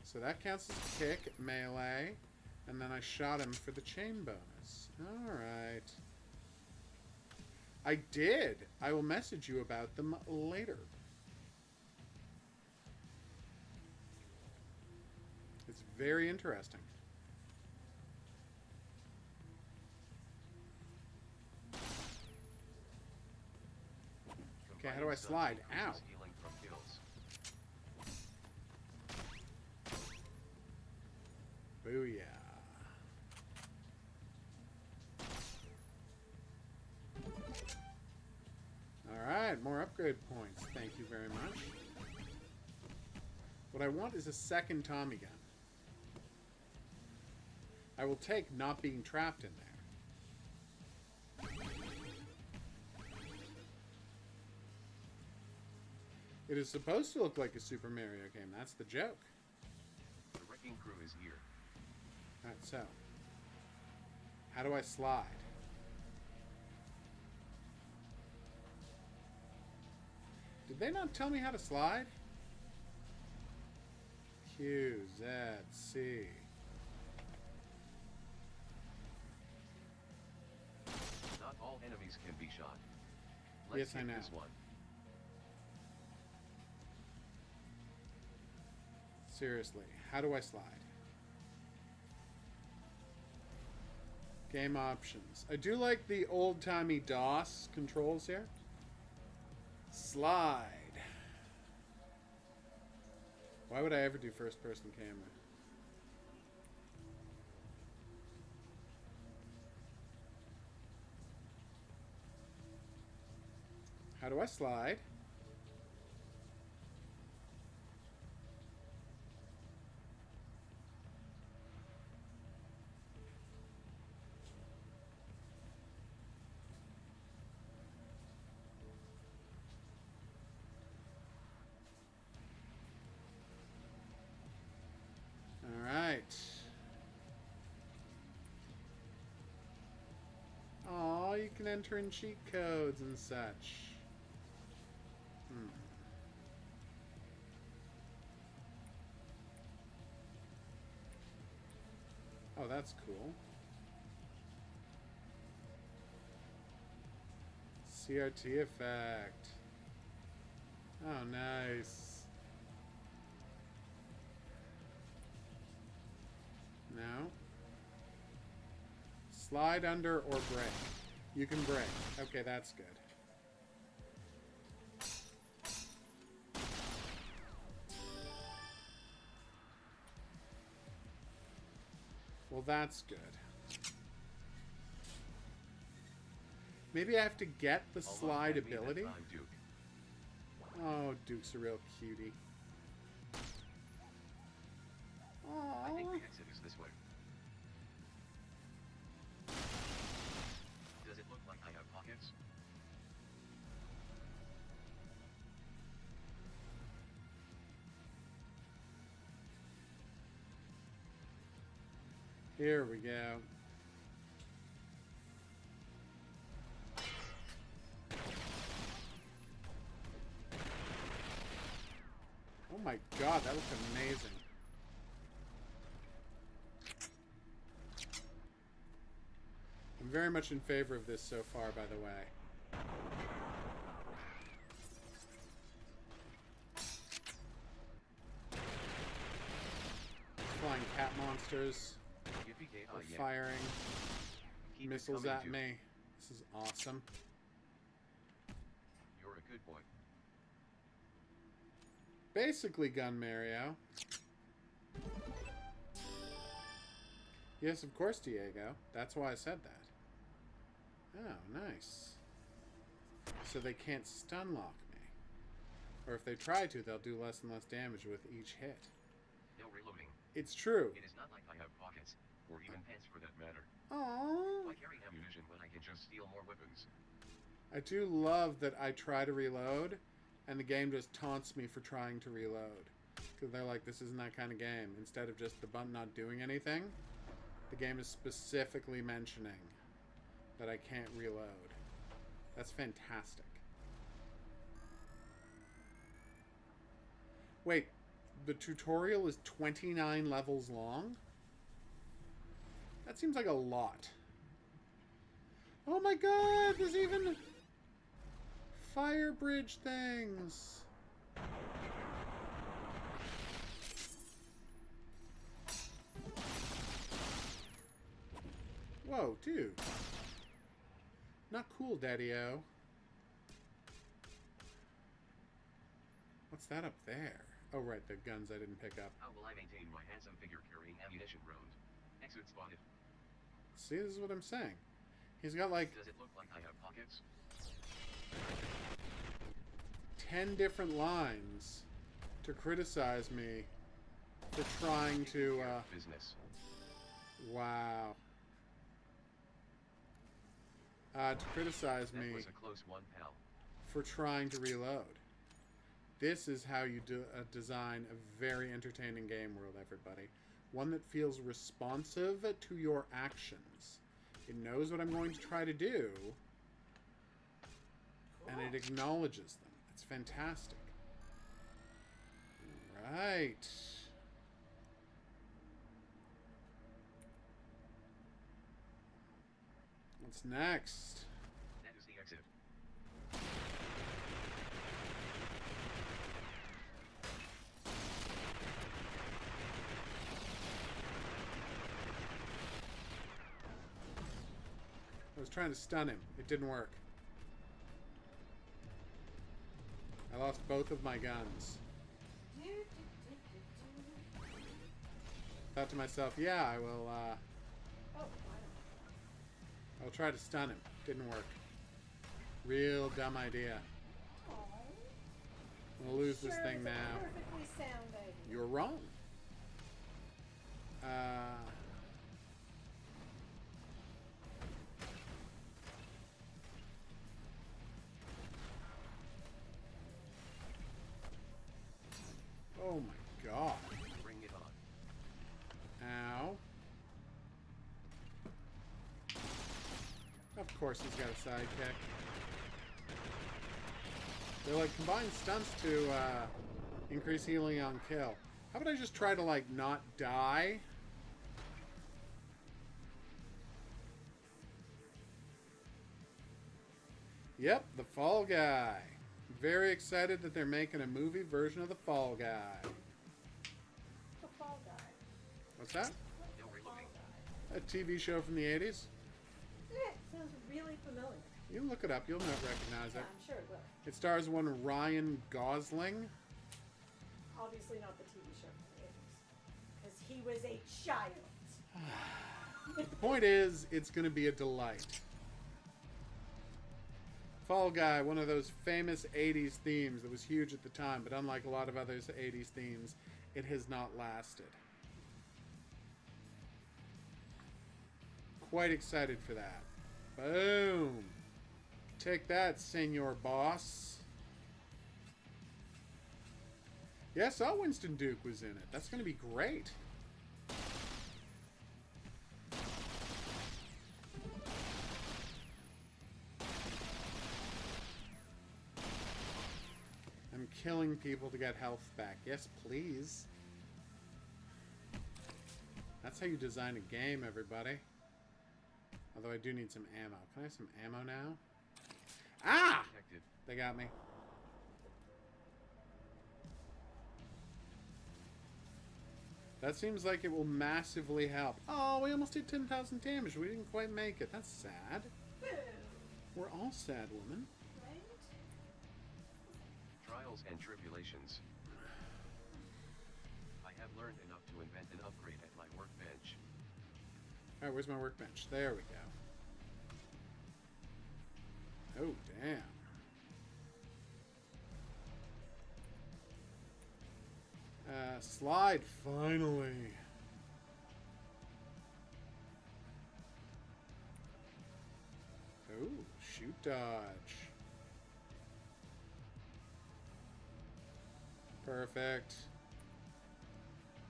So that counts as a kick, melee, and then I shot him for the chain bonus. Alright. I did. I will message you about them later. It's very interesting. Okay, how do I slide? Ow. Healing from kills. Booyah. Alright, more upgrade points. Thank you very much. What I want is a second Tommy gun. I will take not being trapped in there. It is supposed to look like a Super Mario game. That's the joke. The wrecking crew is here. Alright, so. How do I slide? Did they not tell me how to slide? Q, Z, C. Not all enemies can be shot. Let's Yes, I hit know. this one. Seriously, how do I slide? Game options. I do like the old-timey DOS controls here. Slide. Why would I ever do first-person camera? How do I slide? Alright. Aw, you can enter in cheat codes and such. Oh, that's cool. CRT effect. Oh, nice. Now. Slide under or break. You can break. Okay, that's good. Well, that's good. Maybe I have to get the slide ability. Duke. Oh, Duke's a real cutie. I think Aww. the exit is this way. Does it look like I have pockets? Here we go. Oh my god, that looks amazing. I'm very much in favor of this so far, by the way. Flying cat monsters are firing missiles at me. This is awesome. You're a good boy. Basically, Gun Mario. Yes, of course, Diego. That's why I said that. Oh, nice. So they can't stun lock me. Or if they try to, they'll do less and less damage with each hit. No reloading. It's true. It is not like I have pockets, or even pants for that matter. Aww. Why carry ammunition when I can just steal more weapons? I do love that I try to reload, and the game just taunts me for trying to reload. Because they're like, this isn't that kind of game. Instead of just the button not doing anything, the game is specifically mentioning that I can't reload. That's fantastic. Wait, the tutorial is 29 levels long? That seems like a lot. Oh my god, there's even fire bridge things. Whoa, dude. Not cool, Daddy-O. What's that up there? Oh, right, the guns I didn't pick up. How will I maintain my handsome figure carrying ammunition round? Exit spotted. See, this is what I'm saying. He's got like Does it look like I have pockets? 10 different lines to criticize me for trying to, Business. wow. To criticize That me was a close one, pal. for trying to reload. This is how you design a very entertaining game world, everybody. One that feels responsive to your actions. It knows what I'm going to try to do, and it acknowledges them. It's fantastic. Right. What's next? That is the exit. I was trying to stun him. It didn't work. I lost both of my guns. Thought to myself, yeah, I will, Oh, wow. I'll try to stun him. Didn't work. Real dumb idea. I'm gonna lose this thing now. Perfectly sound idea. You're wrong. Oh my god. Bring it on. Ow. Of course he's got a sidekick. They're like combined stunts to increase healing on kill. How about I just try to like not die? Yep, the Fall Guy. Very excited that they're making a movie version of the Fall Guy. The Fall Guy. What's that? No reloading. A TV show from the 80s? Yeah, sounds really familiar. You can look it up. You'll not recognize Yeah, it. I'm sure it will. It stars one Ryan Gosling. Obviously not the TV show from the 80s. Because he was a child. The point is, it's going to be a delight. Fall Guy, one of those famous 80s themes that was huge at the time, but unlike a lot of other 80s themes, it has not lasted. Quite excited for that. Boom! Take that, Senor Boss. Yeah, I saw Winston Duke was in it. That's going to be great. I'm killing people to get health back. Yes, please. That's how you design a game, everybody. Although I do need some ammo. Can I have some ammo now? Ah! Detected. They got me. That seems like it will massively help. Oh, we almost did 10,000 damage. We didn't quite make it. That's sad. Boo. We're all sad, woman. Right? Trials and tribulations. I have learned enough to invent an upgrade at my workbench. Alright, where's my workbench? There we go. Oh, damn. Slide, finally. Oh, shoot dodge. Perfect.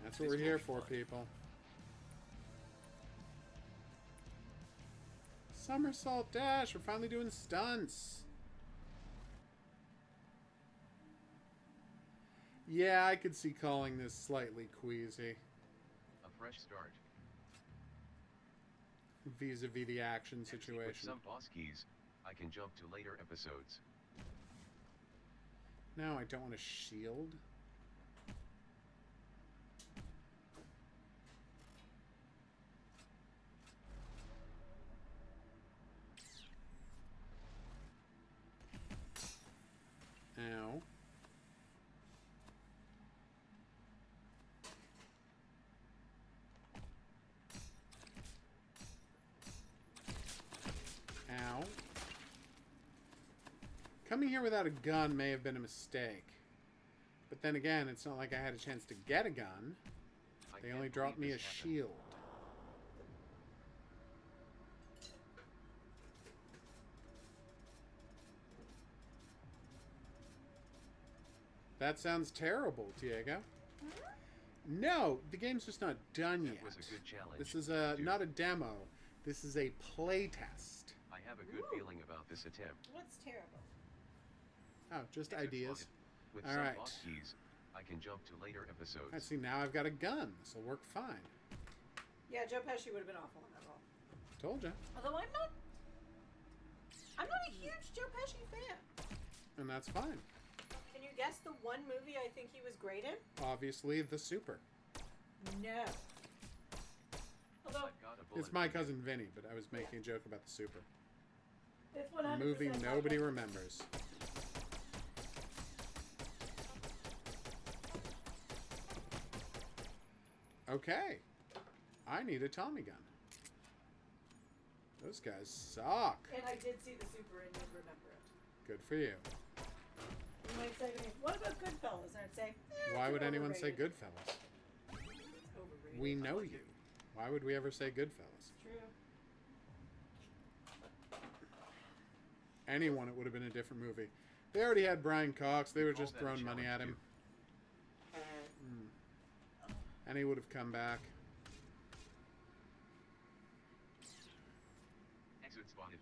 That's what we're here for, people. Somersault dash. We're finally doing stunts. Yeah, I could see calling this slightly queasy. A fresh start. Vis-a-vis the action With situation. some boss keys, I can jump to later episodes. No, I don't want a shield. Ow. Ow. Coming here without a gun may have been a mistake. But then again, it's not like I had a chance to get a gun. I They can't only dropped me believe a this happened. shield. That sounds terrible, Diego. No, the game's just not done yet. That was a good challenge. This is dude. not a demo. This is a play test. I have a good Ooh. feeling about this attempt. What's terrible? Oh, just Exit ideas. spotted. With All some right. boss keys, I can jump to later episodes. I see, now I've got a gun. This will work fine. Yeah, Joe Pesci would have been awful in that role. Told ya. Although I'm not a huge Joe Pesci fan. And that's fine. Can you guess the one movie I think he was great in? Obviously, The Super. No. Although I've got a bullet It's My for you. Cousin Vinny, but I was making a joke about The Super. it's A 100% movie my nobody cousin. remembers. Okay. I need a Tommy gun. Those guys suck. And I did see the Super and you'd remember it. Good for you. You might say to me, what about Goodfellas? And I'd say, Why it's would anyone say overrated. Goodfellas? It's overrated. We know you. Why would we ever say Goodfellas? True. Anyone, it would have been a different movie. They already had Brian Cox. They were Call just that a throwing money at challenge, him. And he would have come back. Exit spotted.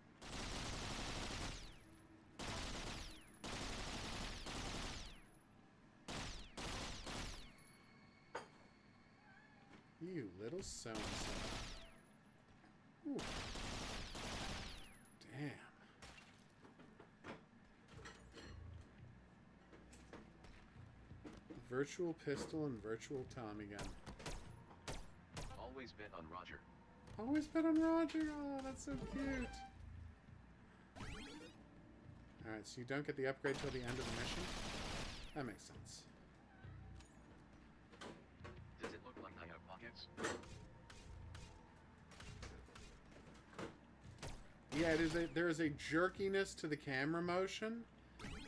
You little so-and-so. Ooh. Damn. Virtual pistol and virtual Tommy gun. Always bet on Roger. Always bet on Roger. Oh, that's so cute. Alright, so you don't get the upgrade till the end of the mission? That makes sense. Does it look like I have pockets? Yeah, there is a jerkiness to the camera motion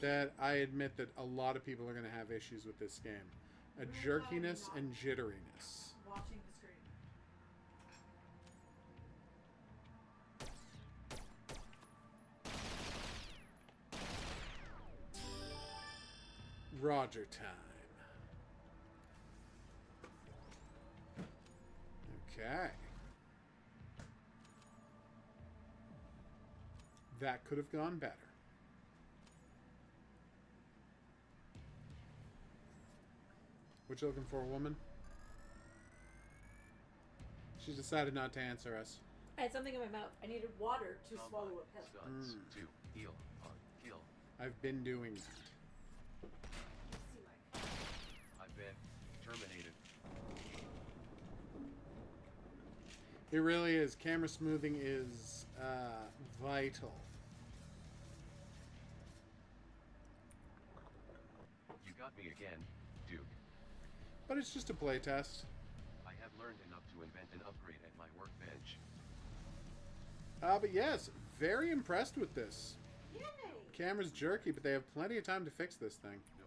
that I admit that a lot of people are going to have issues with this game. A jerkiness and jitteriness. Watching the screen. Roger time. Okay. That could have gone better. What you looking for, woman? She decided not to answer us. I had something in my mouth. I needed water to Combine swallow a pill. Stuns to heal on kill. I've been doing that. See my. I've been terminated. It really is. Camera smoothing is vital. You got me again, Duke. But it's just a playtest. I have learned enough to invent an upgrade at my workbench. But yes, very impressed with this. Yay! Camera's jerky, but they have plenty of time to fix this thing. No,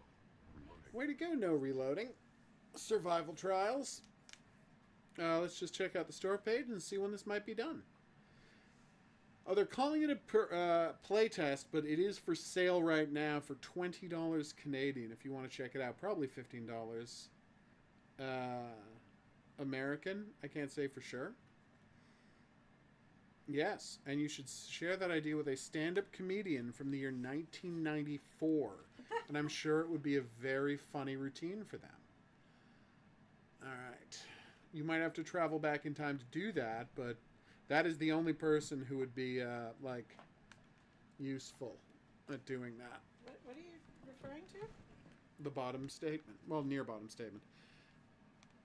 reloading. Way to go, no reloading. Survival trials. Let's just check out the store page and see when this might be done. Oh, they're calling it a playtest, but it is for sale right now for $20 Canadian if you want to check it out. Probably $15 American. I can't say for sure. Yes, and you should share that idea with a stand-up comedian from the year 1994. And I'm sure it would be a very funny routine for them. All right. You might have to travel back in time to do that, but that is the only person who would be, like, useful at doing that. What are you referring to? The bottom statement. Well, near bottom statement.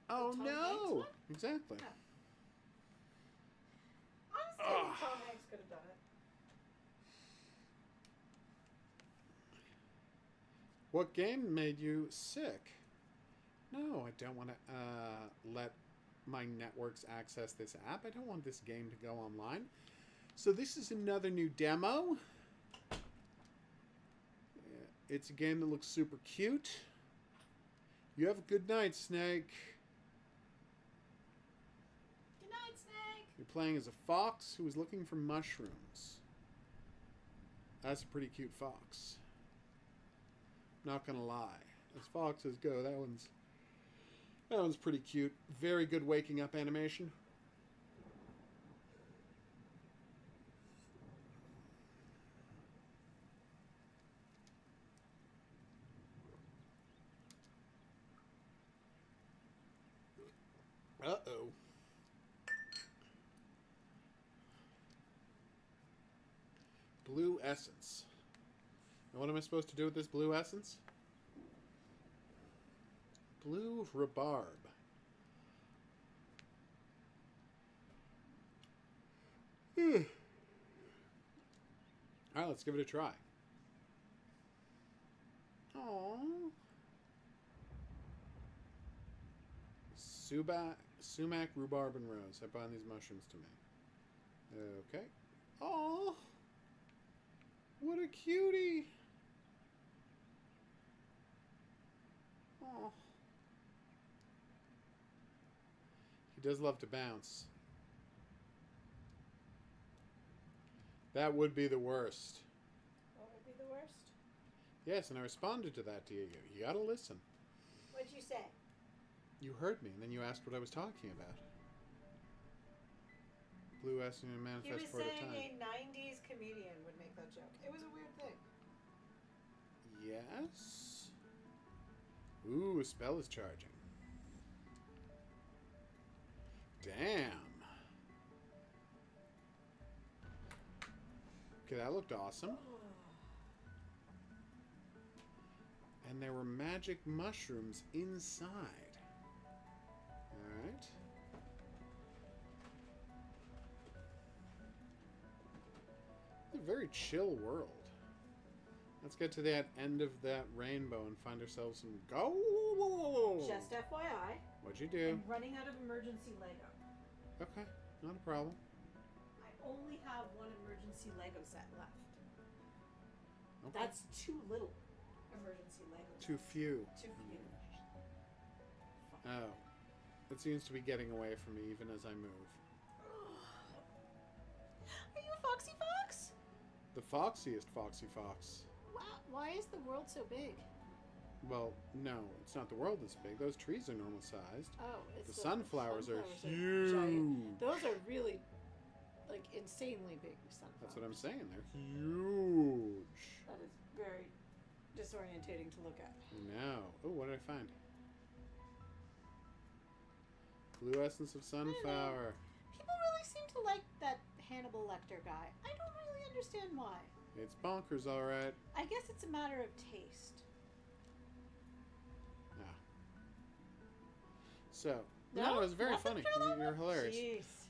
Oh, Tom Hanks no! one? Exactly. Yeah. Honestly, I think Tom Hanks could have done it. What game made you sick? No, I don't want to let my networks access this app. I don't want this game to go online. So this is another new demo. It's a game that looks super cute. You have a good night, Snake. Good night, Snake. You're playing as a fox who is looking for mushrooms. That's a pretty cute fox. Not gonna lie. As foxes go, that one's pretty cute. Very good waking up animation. Uh-oh. Blue essence. Now what am I supposed to do with this blue essence? Blue rhubarb. Alright, let's give it a try. Aww. Sumac, rhubarb, and rose. I bind these mushrooms to me. Okay. Aww. What a cutie. Aww. He does love to bounce. That would be the worst. What would be the worst? Yes, and I responded to that, Diego. You gotta listen. What'd you say? You heard me, and then you asked what I was talking about. Blue essence and He manifest was for at a saying time. a 90s comedian would make that joke. It was a weird thing. Yes. Ooh, a spell is charging. Damn. Okay, that looked awesome. And there were magic mushrooms inside. Alright. A very chill world. Let's get to that end of that rainbow and find ourselves some gold. Just FYI, What'd you do? I'm running out of emergency Lego. Okay, not a problem. I only have one emergency Lego set left. Okay. That's too little emergency Lego. Too few. Too few. Oh. It seems to be getting away from me even as I move. Are you a foxy fox? The foxiest foxy fox. Wow. Why is the world so big? Well, no, it's not the world this big. Those trees are normal sized. Oh, it's The sunflowers are giant. huge. Those are really, like, insanely big sunflowers. That's what I'm saying. They're huge. That is very disorientating to look at. No. Oh, what did I find? Blue essence of sunflower. People really seem to like that Hannibal Lecter guy. I don't really understand why. It's bonkers, all right. I guess it's a matter of taste. Yeah. So, no, it was very Nothing funny. for that You're one? hilarious.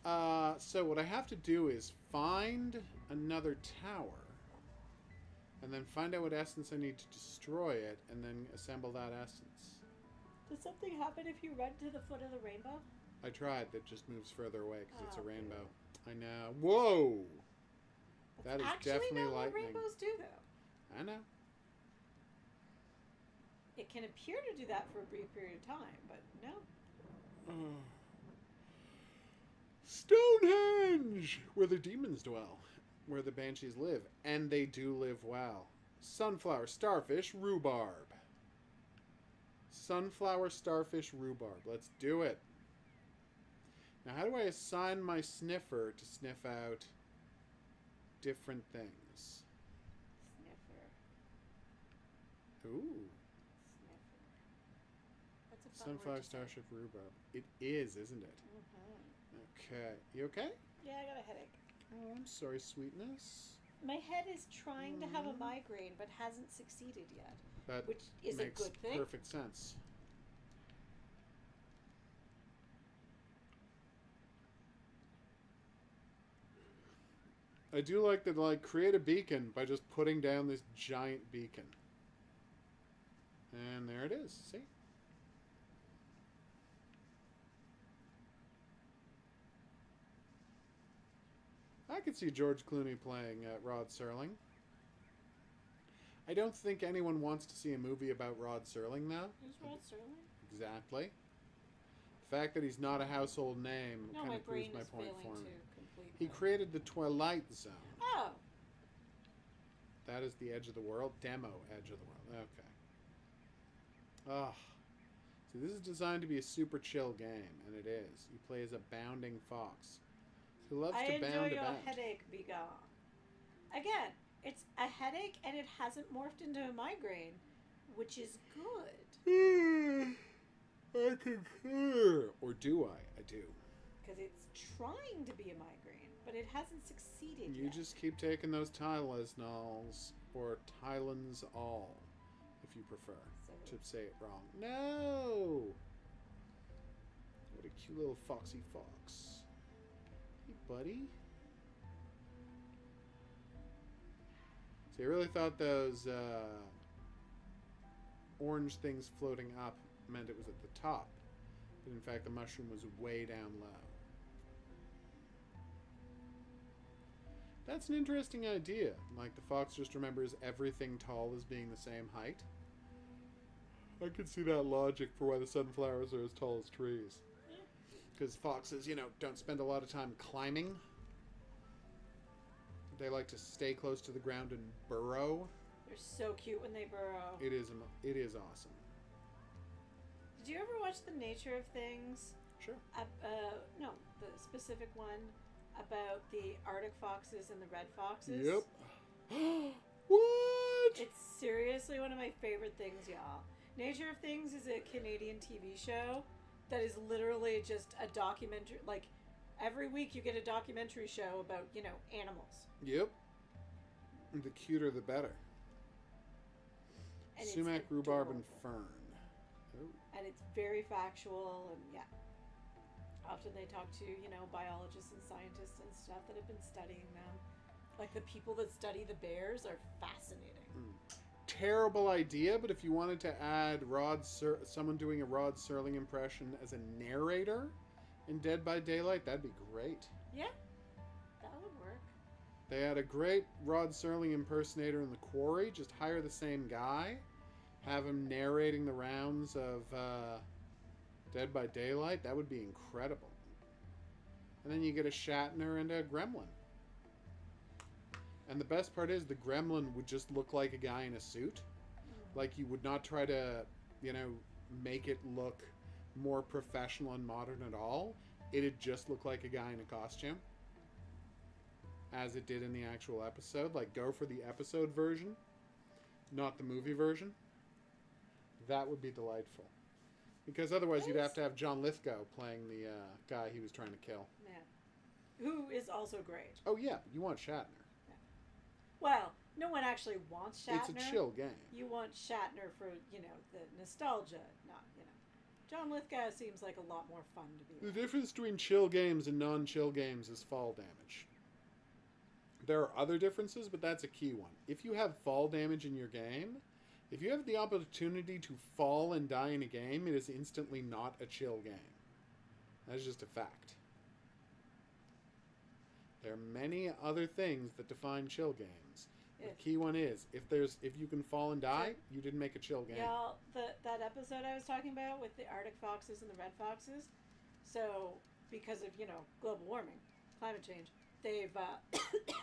Jeez. So what I have to do is find another tower, and then find out what essence I need to destroy it, and then assemble that essence. Does something happen if you run to the foot of the rainbow? I tried. That just moves further away because it's a Oh, rainbow. I know. Whoa! That is actually definitely not lightning. what rainbows do, though. I know. It can appear to do that for a brief period of time, but no. Stonehenge! Where the demons dwell. Where the banshees live. And they do live well. Sunflower, starfish, rhubarb. Sunflower, starfish, rhubarb. Let's do it. Now, how do I assign my sniffer to sniff out different things? Sniffer. Ooh. Sniffer. That's a fun Sunflower, word to say. starship, rhubarb. It is, isn't it? Okay. You okay? Yeah, I got a headache. Oh, I'm sorry, sweetness. My head is trying to have a migraine, but hasn't succeeded yet, That which is makes a good thing. perfect sense. I do like that, like, create a beacon by just putting down this giant beacon. And there it is, see? I could see George Clooney playing Rod Serling. I don't think anyone wants to see a movie about Rod Serling, though. Who's Rod Serling? Exactly. The fact that he's not a household name No, kind my of proves brain my is point failing for me. to complete He that. created the Twilight Zone. Oh, That is the edge of the world. Demo edge of the world. Okay. Ah. See, this is designed to be a super chill game, and it is. You play as a bounding fox who loves I to enjoy bound your about. headache, be gone. Again, it's a headache and it hasn't morphed into a migraine, which is good. I concur. Or do I? I do. Because it's trying to be a migraine, but it hasn't succeeded You yet. just keep taking those Tylenols, or Tylenol, if you prefer So- to say it wrong. No! What a cute little foxy fox. Hey, buddy. See, I really thought those orange things floating up meant it was at the top. But in fact, the mushroom was way down low. That's an interesting idea. Like, the fox just remembers everything tall as being the same height. I could see that logic for why the sunflowers are as tall as trees. Because foxes, don't spend a lot of time climbing. They like to stay close to the ground and burrow. They're so cute when they burrow. It is awesome. Did you ever watch The Nature of Things? Sure. No, the specific one about the Arctic foxes and the red foxes. Yep. What? It's seriously one of my favorite things, y'all. Nature of Things is a Canadian TV show that is literally just a documentary. Like, every week you get a documentary show about, animals. Yep. The cuter the better. And Sumac, it's rhubarb, and adorable. fern. Oh. And it's very factual, and yeah. Often they talk to, biologists and scientists and stuff that have been studying them. Like, the people that study the bears are fascinating. Terrible idea, but if you wanted to add someone doing a Rod Serling impression as a narrator in Dead by Daylight, that'd be great. Yeah, that would work. They had a great Rod Serling impersonator in The Quarry. Just hire the same guy, have him narrating the rounds of Dead by Daylight. That would be incredible. And then you get a Shatner and a Gremlin. And the best part is the Gremlin would just look like a guy in a suit. Like, you would not try to, make it look more professional and modern at all. It'd just look like a guy in a costume. As it did in the actual episode. Like, go for the episode version, not the movie version. That would be delightful. Because otherwise you'd Nice. have to have John Lithgow playing the guy he was trying to kill. Yeah. Who is also great. Oh, yeah, but you want Shatner. Well, no one actually wants Shatner. It's a chill game. You want Shatner for, you know, the nostalgia, not, you know. John Lithgow seems like a lot more fun to be The with. difference between chill games and non-chill games is fall damage. There are other differences, but that's a key one. If you have fall damage in your game, if you have the opportunity to fall and die in a game, it is instantly not a chill game. That's just a fact. There are many other things that define chill games. The If- key one is if you can fall and die, you didn't make a chill game. Y'all, that episode I was talking about with the Arctic foxes and the red foxes, so because of, you know, global warming, climate change, they've No,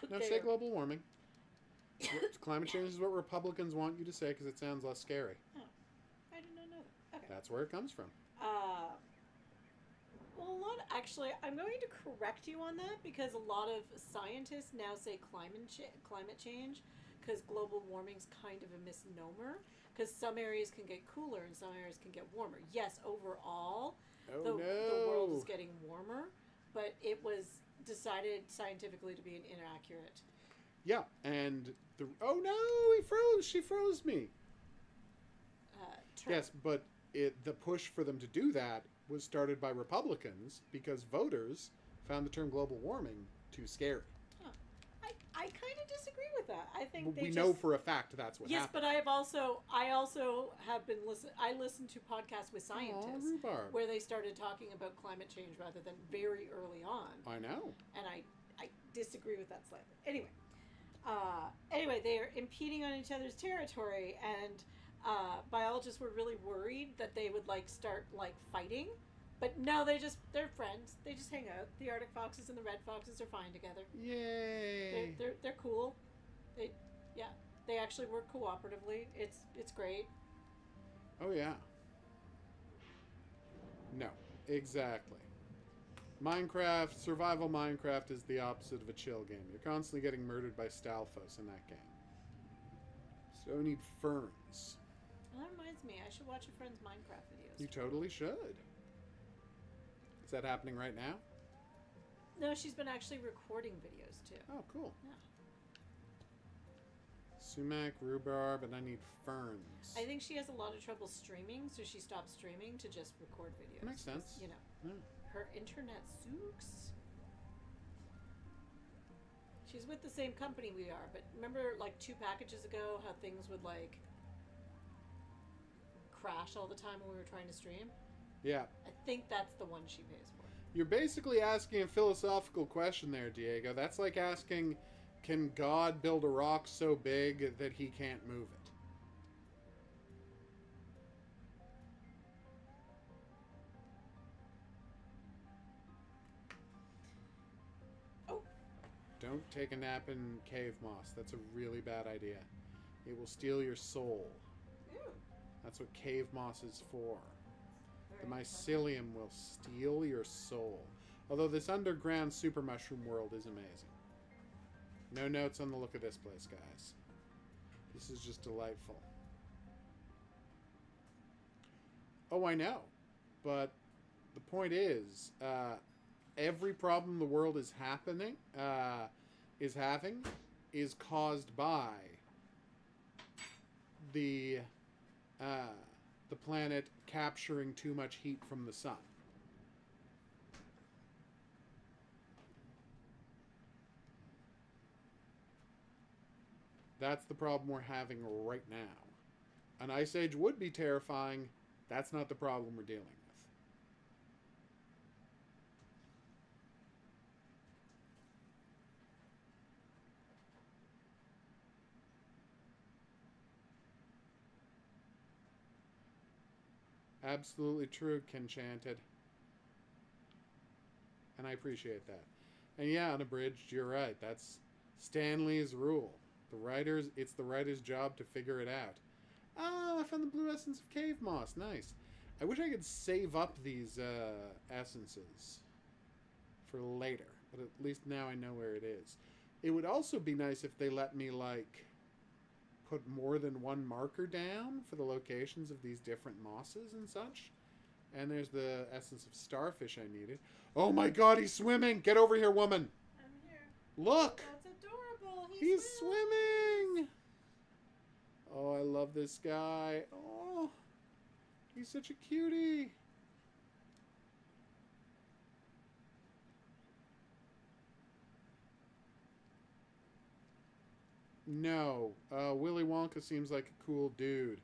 they're- say global warming. Climate change is what Republicans want you to say because it sounds less scary. I did not know that. Okay. That's where it comes from. Well, a lot. Actually, I'm going to correct you on that because a lot of scientists now say climate change because global warming's kind of a misnomer. Because some areas can get cooler and some areas can get warmer. Yes, overall, Oh the no! world is getting warmer, but it was decided scientifically to be an inaccurate. Yeah, and oh no, he froze. She froze me. Term. Yes, but the push for them to do that was started by Republicans because voters found the term global warming too scary. I kind of disagree with that. I think But they we just, know for a fact that's what yes, happened. but I also have been I listen to podcasts with scientists Rhubarb. where they started talking about climate change rather than very early on, I know. and I disagree with that slightly. Anyway, they are impeding on each other's territory, and biologists were really worried that they would start fighting, but no, they're friends. They just hang out. The Arctic foxes and the red foxes are fine together. Yay! They're cool. They actually work cooperatively. It's great. Oh yeah. No, exactly. Survival Minecraft is the opposite of a chill game. You're constantly getting murdered by Stalfos in that game. So you need ferns. Well, that reminds me, I should watch a friend's Minecraft videos. You totally should. Is that happening right now? No, she's been actually recording videos too. Oh, cool. Yeah. Sumac, rhubarb, and I need ferns. I think she has a lot of trouble streaming, so she stopped streaming to just record videos. Makes sense. You know, Yeah. her internet sucks. She's with the same company we are, but remember 2 packages ago how things would crash all the time when we were trying to stream? Yeah. I think that's the one she pays for. You're basically asking a philosophical question there, Diego. That's like asking, can God build a rock so big that he can't move it? Oh. Don't take a nap in cave moss. That's a really bad idea. It will steal your soul. Ew. That's what cave moss is for. The Very mycelium will steal your soul. Although this underground super mushroom world is amazing. No notes on the look of this place, guys. This is just delightful. Oh, I know. But the point is, every problem the world is having is caused by the planet capturing too much heat from the sun. That's the problem we're having right now. An ice age would be terrifying. That's not the problem we're dealing with. Absolutely true, Kenchanted. And I appreciate that. And yeah, unabridged, you're right. That's Stanley's rule. It's the writer's job to figure it out. Ah, I found the blue essence of cave moss. Nice. I wish I could save up these essences for later, but at least now I know where it is. It would also be nice if they let me put more than one marker down for the locations of these different mosses and such. And there's the essence of starfish I needed. Oh my god, he's swimming! Get over here, woman! I'm here. Look! That's adorable. He's swimming! Oh, I love this guy. Oh, he's such a cutie. No, Willy Wonka seems like a cool dude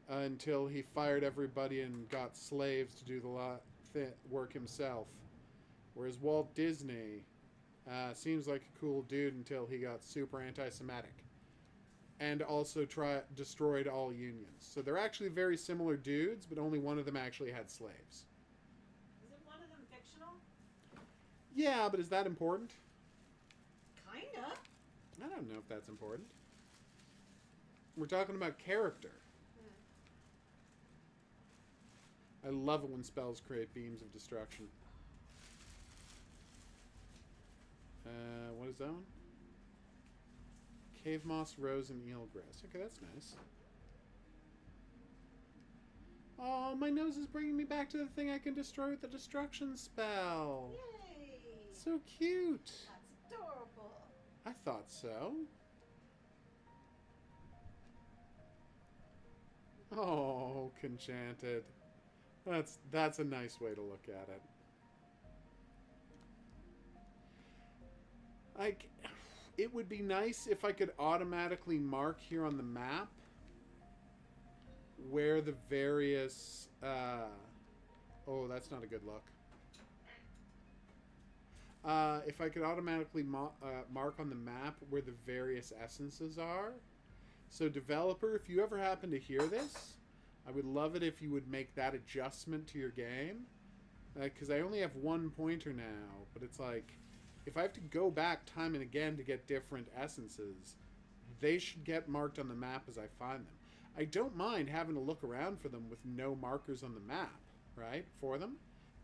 until he fired everybody and got slaves to do the work himself. Whereas Walt Disney seems like a cool dude until he got super anti-Semitic and also destroyed all unions. So they're actually very similar dudes, but only one of them actually had slaves. Isn't one of them fictional? Yeah, but is that important? Kinda. I don't know if that's important. We're talking about character. I love it when spells create beams of destruction. What is that one? Cave moss, rose, and eelgrass. Okay, that's nice. Oh, my nose is bringing me back to the thing I can destroy with the destruction spell. Yay! So cute. That's adorable. I thought so. Oh, Enchanted. That's a nice way to look at it. It would be nice if I could automatically mark here on the map where the various... oh, that's not a good look. If I could automatically mark on the map where the various essences are. So developer, if you ever happen to hear this, I would love it if you would make that adjustment to your game. Because I only have one pointer now, but it's like, if I have to go back time and again to get different essences, they should get marked on the map as I find them. I don't mind having to look around for them with no markers on the map, right, for them.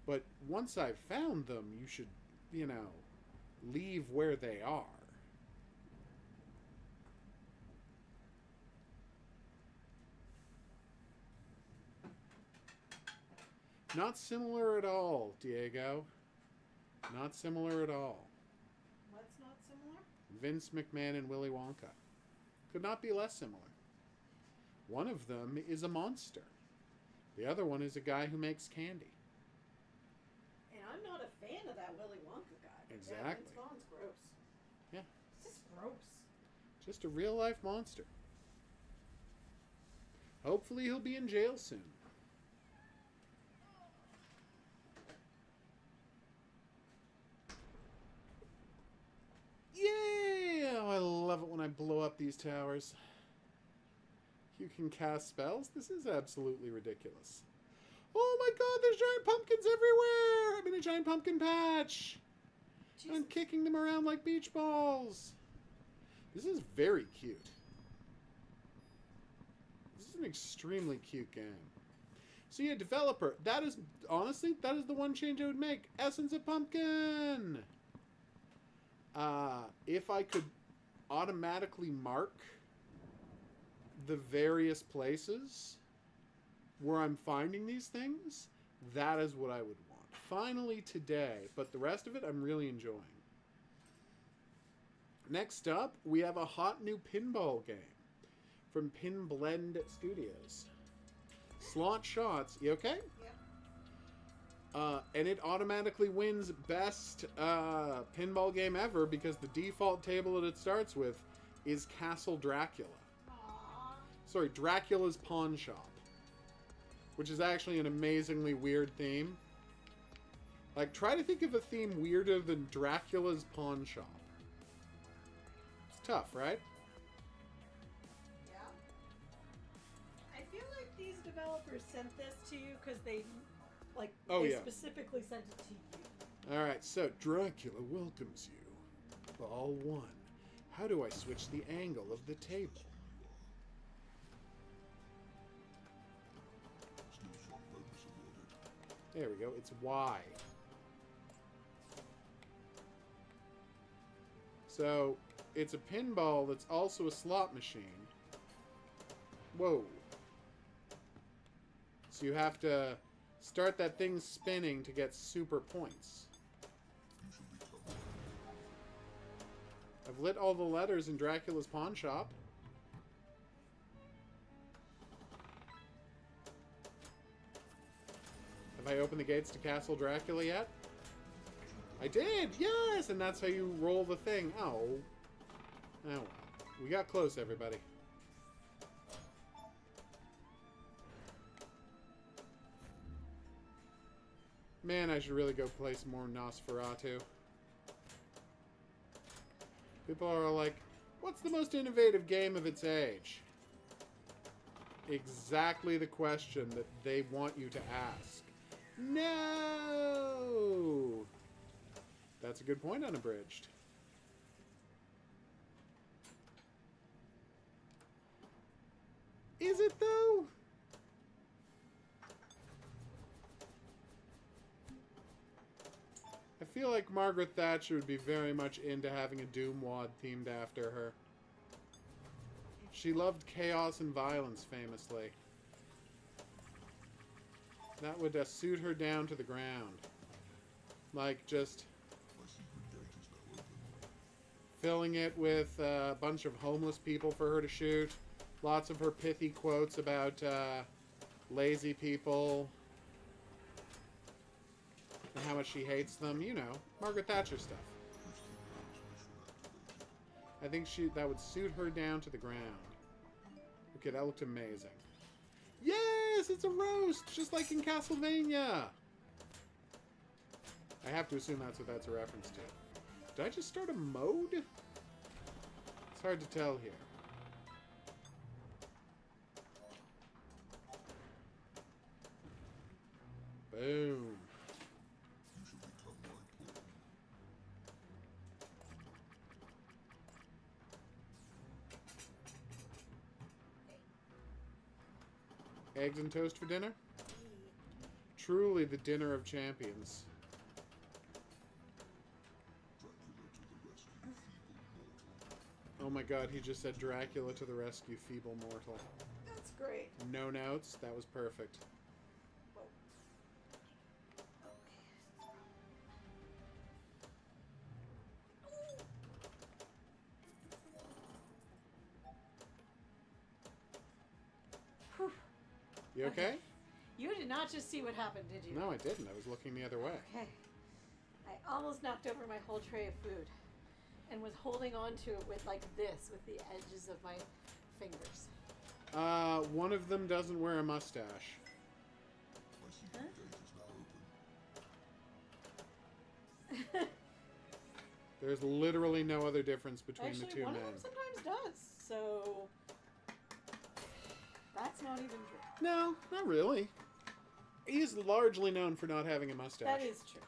But once I've found them, you should, you know, leave where they are. Not similar at all, Diego. Not similar at all. What's not similar? Vince McMahon and Willy Wonka. Could not be less similar. One of them is a monster. The other one is a guy who makes candy. And I'm not a fan of that Willy Wonka guy. Exactly. Yeah, Vince Vaughn's gross. Yeah. It's just gross. Just a real-life monster. Hopefully he'll be in jail soon. Yeah! I love it when I blow up these towers. You can cast spells? This is absolutely ridiculous. Oh my god, there's giant pumpkins everywhere! I'm in a giant pumpkin patch! Jesus. I'm kicking them around like beach balls. This is very cute. This is an extremely cute game. So yeah, developer, that is, honestly, that is the one change I would make. Essence of Pumpkin! If I could automatically mark the various places where I'm finding these things, that is what I would want. Finally today, but the rest of it I'm really enjoying. Next up, we have a hot new pinball game from Pin Blend Studios. Slot Shots, you okay? Yep. And it automatically wins best pinball game ever because the default table that it starts with is Castle Dracula. Aww. Sorry, Dracula's Pawn Shop. Which is actually an amazingly weird theme. Like, try to think of a theme weirder than Dracula's Pawn Shop. It's tough, right? Yeah. I feel like these developers sent this to you because they, like, they specifically sent it to you. Alright, so Dracula welcomes you. Ball 1. How do I switch the angle of the table? There we go. It's Y. So, it's a pinball that's also a slot machine. Whoa. So you have to Start that thing spinning to get super points. I've lit all the letters in Dracula's pawn shop. Have I opened the gates to Castle Dracula yet? I did! Yes! And that's how you roll the thing. Oh. Oh well. We got close, everybody. Man, I should really go play some more Nosferatu. People are like, what's the most innovative game of its age? Exactly the question that they want you to ask. No! That's a good point, Unabridged. Is it, though? I feel like Margaret Thatcher would be very much into having a Doom wad themed after her. She loved chaos and violence, famously. That would suit her down to the ground. Like, just filling it with a bunch of homeless people for her to shoot. Lots of her pithy quotes about lazy people. And how much she hates them. You know, Margaret Thatcher stuff. I think that would suit her down to the ground. Okay, that looked amazing. Yes, it's a roast, just like in Castlevania. I have to assume that's what that's a reference to. Did I just start a mode? It's hard to tell here. Boom. Eggs and toast for dinner? Truly the dinner of champions. Oh my god, he just said Dracula to the rescue, feeble mortal. That's great. No notes. That was perfect. You okay? You did not just see what happened, did you? No, I didn't. I was looking the other way. Okay. I almost knocked over my whole tray of food and was holding on to it with like this, with the edges of my fingers. One of them doesn't wear a mustache. Huh? There's literally no other difference between Actually, the two one men. of them sometimes does. So that's not even true. No, not really. He's largely known for not having a mustache. That is true.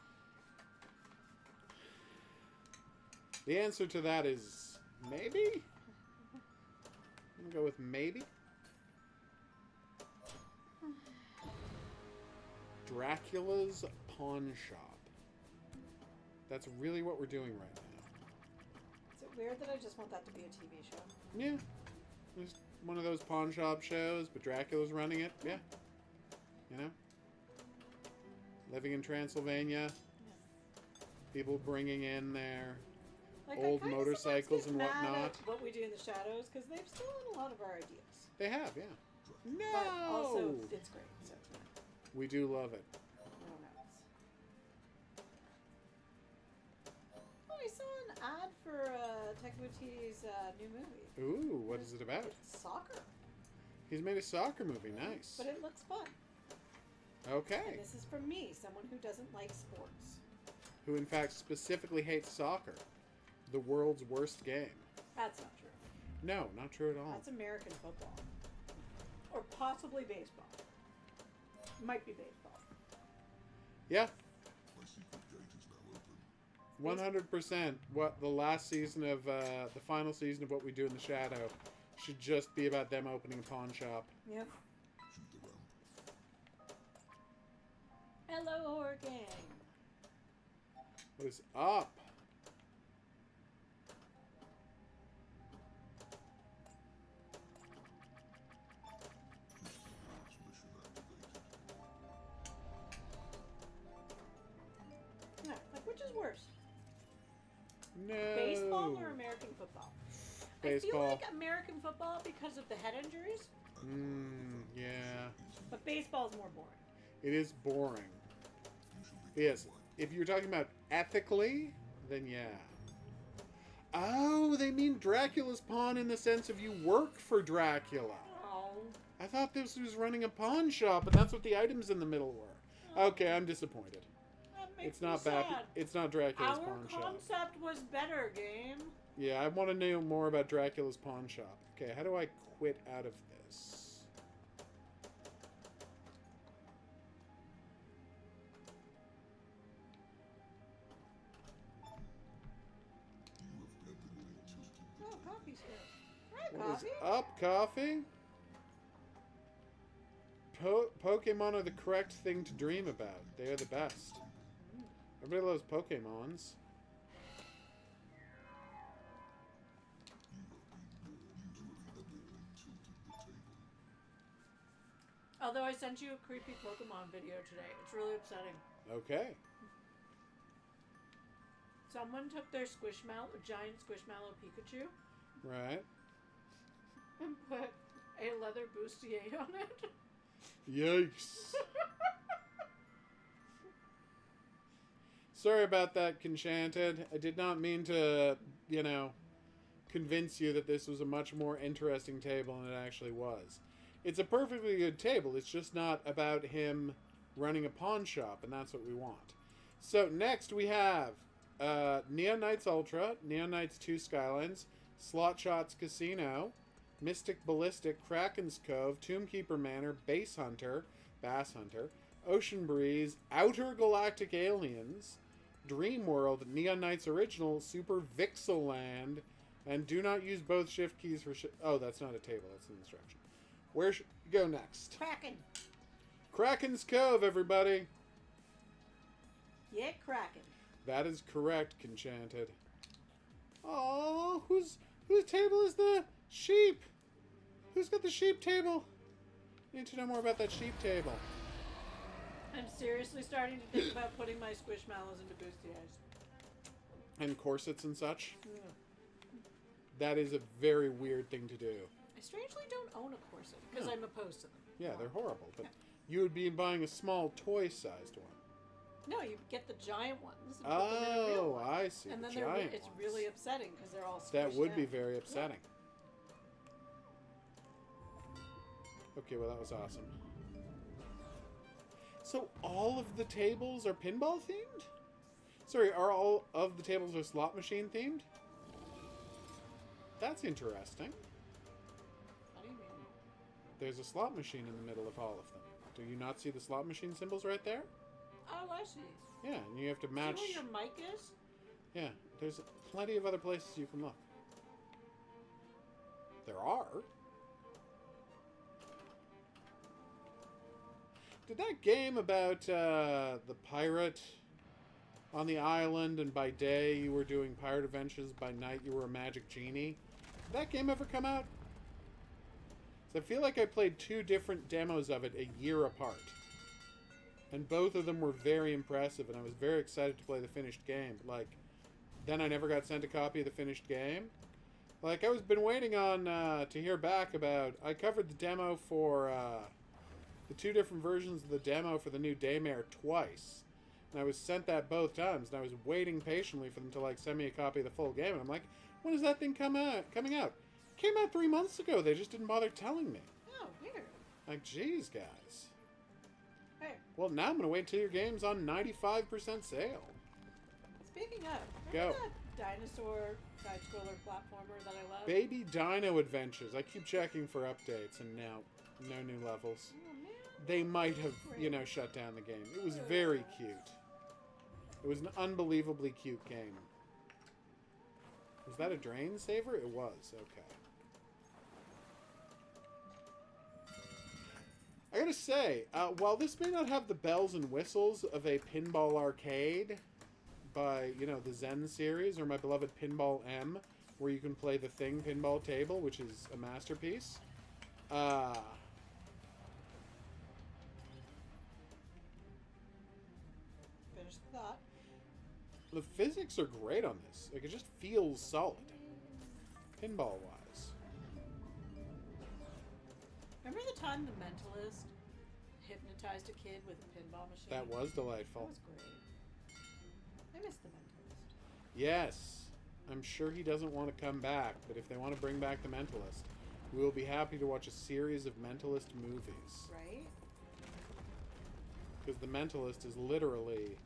The answer to that is maybe? I'm gonna go with maybe. Dracula's Pawn Shop. That's really what we're doing right now. Is it weird that I just want that to be a TV show? Yeah. There's one of those pawn shop shows, but Dracula's running it. Yeah. You know? Living in Transylvania. Yeah. People bringing in their Like, old I kinda motorcycles and sometimes get mad whatnot. at what we do in the shadows because they've stolen a lot of our ideas. They have, yeah. No! But also, it's great. So We do love it. no notes. Oh, I saw an ad for Taika Waititi's new movie. Ooh, what is it about? It's soccer, He's made a soccer movie. Nice. but it looks fun. Okay. And this is from me, someone who doesn't like sports. Who, in fact, specifically hates soccer. The world's worst game. That's not true. No, not true at all. That's American football. Or possibly baseball. Might be baseball. Yeah. 100%. What the last season of the final season of What We Do in the Shadow should just be about them opening a pawn shop. Yep. Hello, horror gang. What is up? No. Baseball or American football? I feel Baseball. like American football because of the head injuries, Yeah. but baseball's more boring. It is boring. Yes. If you're talking about ethically, then yeah. Oh, they mean Dracula's pawn in the sense of you work for Dracula. Oh. I thought this was running a pawn shop, and that's what the items in the middle were. Okay, I'm disappointed. That makes It's not me back. sad. It's not Dracula's Our pawn shop. concept was better, game. Yeah, I want to know more about Dracula's pawn shop. Okay, how do I quit out of this? Oh, coffee's here. Hi, What is coffee. up, coffee? Pokemon are the correct thing to dream about. They are the best. Everybody loves Pokemons. Although I sent you a creepy Pokemon video today. It's really upsetting. Okay. Someone took their Squishmallow, giant Squishmallow Pikachu, Right. and put a leather bustier on it. Yikes. Sorry about that, Enchanted. I did not mean to, convince you that this was a much more interesting table than it actually was. It's a perfectly good table. It's just not about him running a pawn shop, and that's what we want. So next we have Neon Knights Ultra, Neon Knights 2 Skylines, Slot Shots Casino, Mystic Ballistic, Kraken's Cove, Tombkeeper Manor, Bass Hunter, Ocean Breeze, Outer Galactic Aliens, Dream World, Neon Knights Original, Super Vixeland, and do not use both shift keys for oh, that's not a table, that's an instruction. Where should we go next? Kraken. Kraken's Cove, everybody. Yeah, Kraken. That is correct, Enchanted. Oh, whose table is the sheep? Who's got the sheep table? Need to know more about that sheep table. I'm seriously starting to think about putting my Squishmallows into bustiers. And corsets and such. Yeah. That is a very weird thing to do. I strangely don't own a corset because No. I'm opposed to them. Yeah, they're horrible. But you would be buying a small toy-sized one. No, you get the giant ones. And put them in a real Oh, one. I see. And The then giant it's ones. really upsetting because they're all That squished would be down. very upsetting. Okay, well, that was awesome. So all of the tables are pinball themed? Sorry, are all of the tables are slot machine themed? That's interesting. How do you mean? There's a slot machine in the middle of all of them. Do you not see the slot machine symbols right there? Oh, I see. Yeah, and you have to See match. where your mic is? Yeah, there's plenty of other places you can look. There are. Did that game about the pirate on the island, and by day you were doing pirate adventures, by night you were a magic genie? Did that game ever come out? 'Cause I feel like I played two different demos of it a year apart. And both of them were very impressive, and I was very excited to play the finished game. Like, then I never got sent a copy of the finished game. Like, I was been waiting on to hear back about... I covered the demo for the two different versions of the demo for the new Daymare twice. And I was sent that both times, and I was waiting patiently for them to, like, send me a copy of the full game. And I'm like, when is that thing coming out? Came out 3 months ago. They just didn't bother telling me. Oh, weird. Like, geez, guys. Hey, Well, now I'm going to wait till your game's on 95% sale. speaking of, Go. remember that dinosaur side-scroller platformer that I love? Baby Dino Adventures. I keep checking for updates, and now no new levels. Oh, man. They might have, shut down the game. It was very cute. It was an unbelievably cute game. Was that a drain saver? It was. Okay. I gotta say, while this may not have the bells and whistles of a pinball arcade by, the Zen series or my beloved Pinball M, where you can play the Thing pinball table, which is a masterpiece, Finish the thought. The physics are great on this. Like, it just feels solid. Pinball-wise. Remember the time The Mentalist hypnotized a kid with a pinball machine? That was delightful. That was great. I miss The Mentalist. Yes. I'm sure he doesn't want to come back, but if they want to bring back The Mentalist, we will be happy to watch a series of Mentalist movies. Right? Because The Mentalist is literally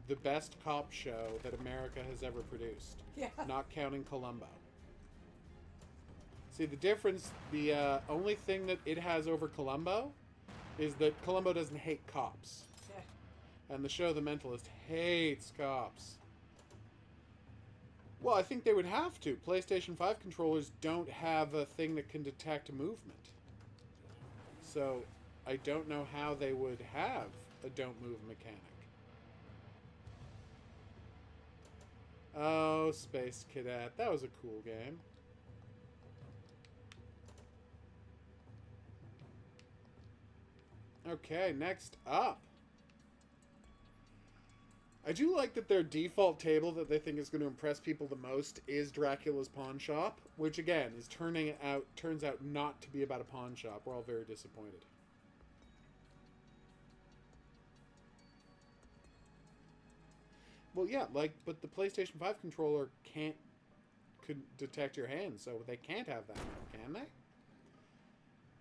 the best cop show that America has ever produced. Yeah. Not counting Columbo. See, the difference, the only thing that it has over Columbo is that Columbo doesn't hate cops. Yeah. And the show The Mentalist hates cops. Well, I think they would have to. PlayStation 5 controllers don't have a thing that can detect movement. So, I don't know how they would have a don't move mechanic. Oh, Space Cadet. That was a cool game. Okay, next up. I do like that their default table that they think is going to impress people the most is Dracula's Pawn Shop, which again is turns out not to be about a pawn shop. We're all very disappointed. Well, yeah, but the PlayStation 5 controller could detect your hand, so they can't have that now, can they?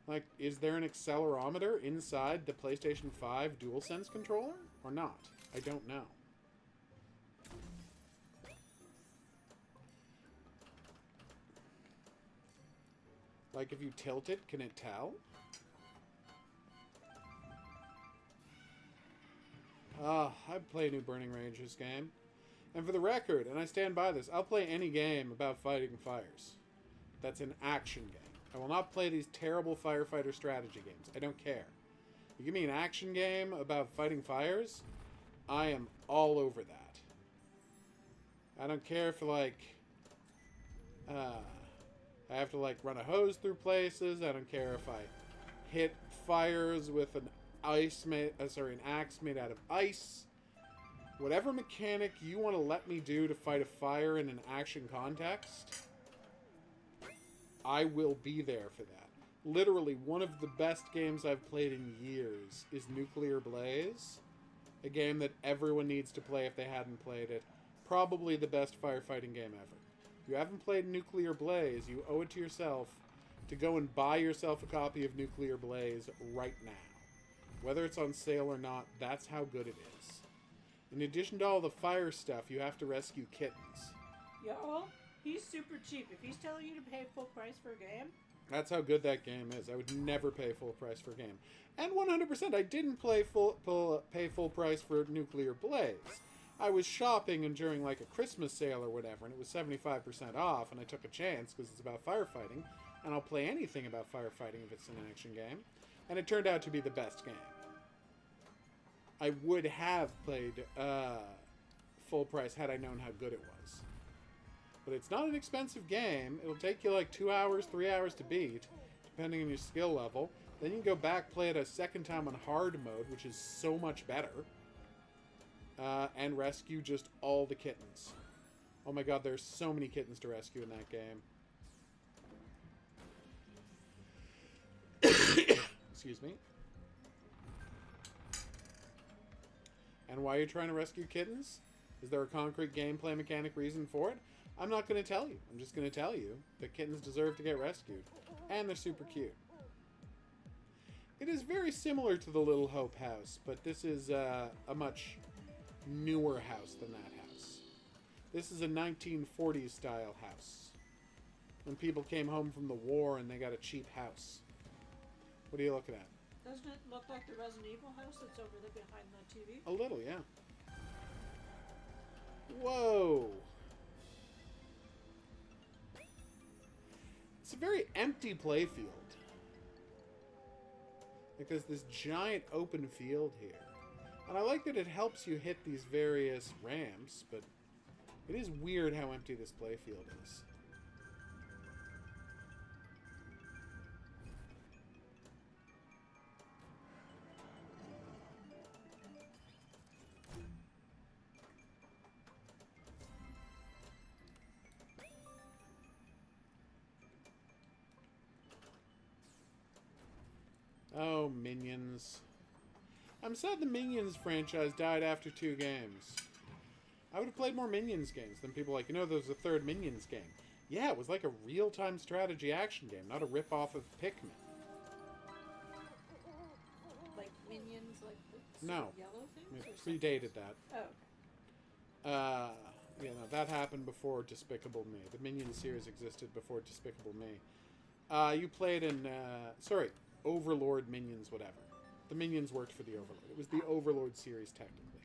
Like, is there an accelerometer inside the PlayStation 5 DualSense controller? Or not? I don't know. Like, if you tilt it, can it tell? I'd play a new Burning Rangers game. And for the record, and I stand by this, I'll play any game about fighting fires. That's an action game. I will not play these terrible firefighter strategy games. I don't care. You give me an action game about fighting fires, I am all over that. I don't care if, like, I have to, like, run a hose through places. I don't care if I hit fires with an axe made out of ice. Whatever mechanic you want to let me do to fight a fire in an action context, I will be there for that. Literally, one of the best games I've played in years is Nuclear Blaze. A game that everyone needs to play if they hadn't played it. Probably the best firefighting game ever. If you haven't played Nuclear Blaze, you owe it to yourself to go and buy yourself a copy of Nuclear Blaze right now. Whether it's on sale or not, that's how good it is. In addition to all the fire stuff, you have to rescue kittens. Yo, he's super cheap. If he's telling you to pay full price for a game... That's how good that game is. I would never pay full price for a game. And 100%, I didn't pay full price for Nuclear Blaze. I was shopping and during like a Christmas sale or whatever, and it was 75% off, and I took a chance because it's about firefighting, and I'll play anything about firefighting if it's an action game. And it turned out to be the best game. I would have played full price had I known how good it was. But it's not an expensive game. It'll take you like 2 hours, 3 hours to beat, depending on your skill level. Then you can go back, play it a second time on hard mode, which is so much better. And rescue just all the kittens. Oh my god, there's so many kittens to rescue in that game. Excuse me. And why are you trying to rescue kittens? Is there a concrete gameplay mechanic reason for it? I'm not going to tell you. I'm just going to tell you that kittens deserve to get rescued. And they're super cute. It is very similar to the Little Hope house, but this is a much newer house than that house. This is a 1940s style house. When people came home from the war and they got a cheap house. What are you looking at? Doesn't it look like the Resident Evil house that's over there behind the TV? A little, yeah. Whoa. It's a very empty playfield. Like there's this giant open field here. And I like that it helps you hit these various ramps, but it is weird how empty this playfield is. Oh, Minions. I'm sad the Minions franchise died after 2 games. I would have played more Minions games than people like, there was a third Minions game. Yeah, it was like a real-time strategy action game, not a rip-off of Pikmin. Like Minions, like the No. yellow things? It Or predated that. Oh. Yeah, no, that happened before Despicable Me. The Minions series existed before Despicable Me. You played in, Overlord Minions, whatever. The Minions worked for the Overlord. It was the Overlord series, technically.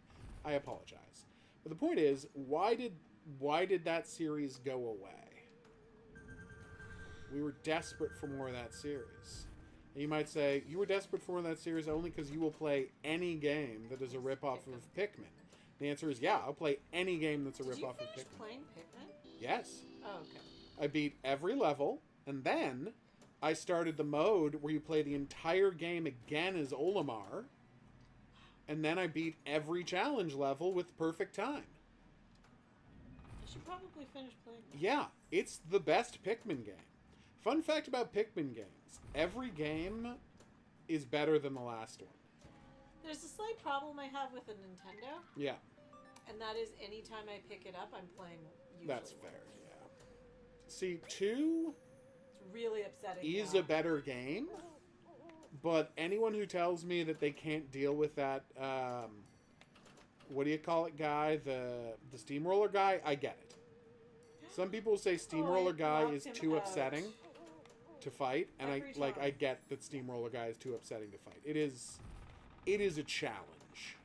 I apologize. But the point is, why did that series go away? We were desperate for more of that series. And you might say, you were desperate for more of that series only because you will play any game that is a ripoff of Pikmin. The answer is, yeah, I'll play any game that's a ripoff of Pikmin. Did you finish playing Pikmin? Yes. Oh, okay. I beat every level, and then I started the mode where you play the entire game again as Olimar, and then I beat every challenge level with perfect time. I should probably finish playing that. Yeah, it's the best Pikmin game. Fun fact about Pikmin games, every game is better than the last one. There's a slight problem I have with a Nintendo, Yeah, and that is anytime I pick it up, I'm playing usually. that's fair, yeah. See, 2 It's really upsetting. is now. a better game, but anyone who tells me that they can't deal with that, what do you call it guy, the steamroller guy, I get it. Some people say steamroller guy knocked is him too out. upsetting to fight, and Every I time. get that steamroller guy is too upsetting to fight. It is a challenge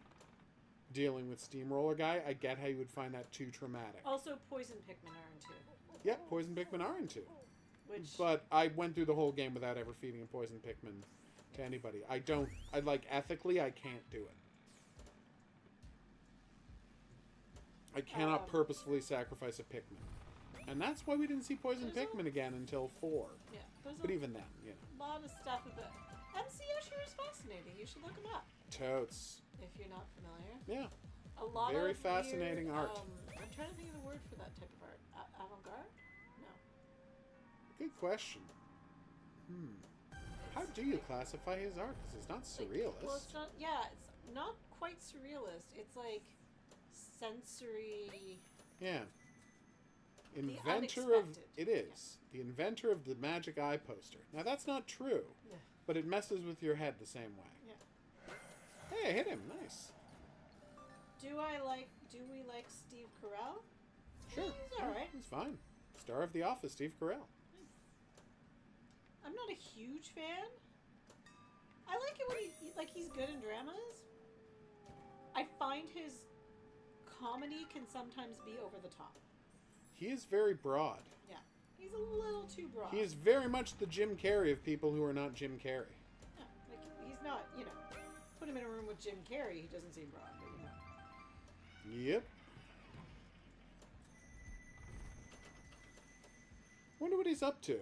dealing with steamroller guy. I get how you would find that too traumatic. Also, Poison Pikmin are in 2. Yep, poison Pikmin are in 2. Which... But I went through the whole game without ever feeding a poison Pikmin to anybody. Ethically, I can't do it. I cannot purposefully sacrifice a Pikmin. And that's why we didn't see poison Pikmin again until 4. Yeah, there's But a even then, lot of stuff about... MC Escher is fascinating. You should look him up Totes. if you're not familiar. Yeah. A lot Very of fascinating weird, art. I'm trying to think of the word for that type of art. Avant-garde? No. Good question. How do you classify his art? Because it's not surrealist. Well, it's not. Yeah, it's not quite surrealist. It's like sensory. Yeah. The Inventor of... unexpected. It is. The inventor of the magic eye poster. Now, that's not true. Yeah. But it messes with your head the same way. Yeah. Hey, I hit him. Nice. Do we like Steve Carell? Sure. He's all right. He's fine. Star of The Office, Steve Carell. I'm not a huge fan. I like it when he's good in dramas. I find his comedy can sometimes be over the top. He is very broad. Yeah. He's a little too broad. He is very much the Jim Carrey of people who are not Jim Carrey. Yeah, like he's not, put him in a room with Jim Carrey, he doesn't seem broad, but Yep. Wonder what he's up to.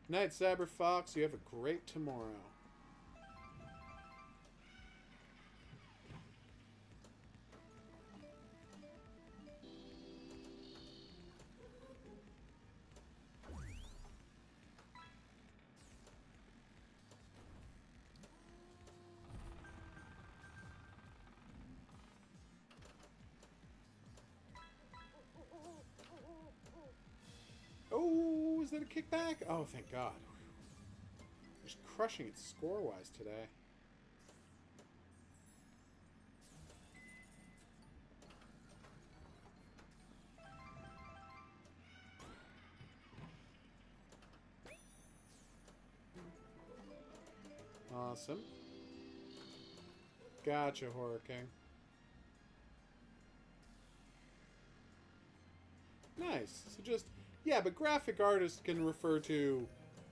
Night, Saber Fox. You have a great tomorrow. Oh, is that a kickback? Oh, thank God. Just crushing it score-wise today. Awesome. Gotcha, Horror King. Nice. So just... Yeah, but graphic artist can refer to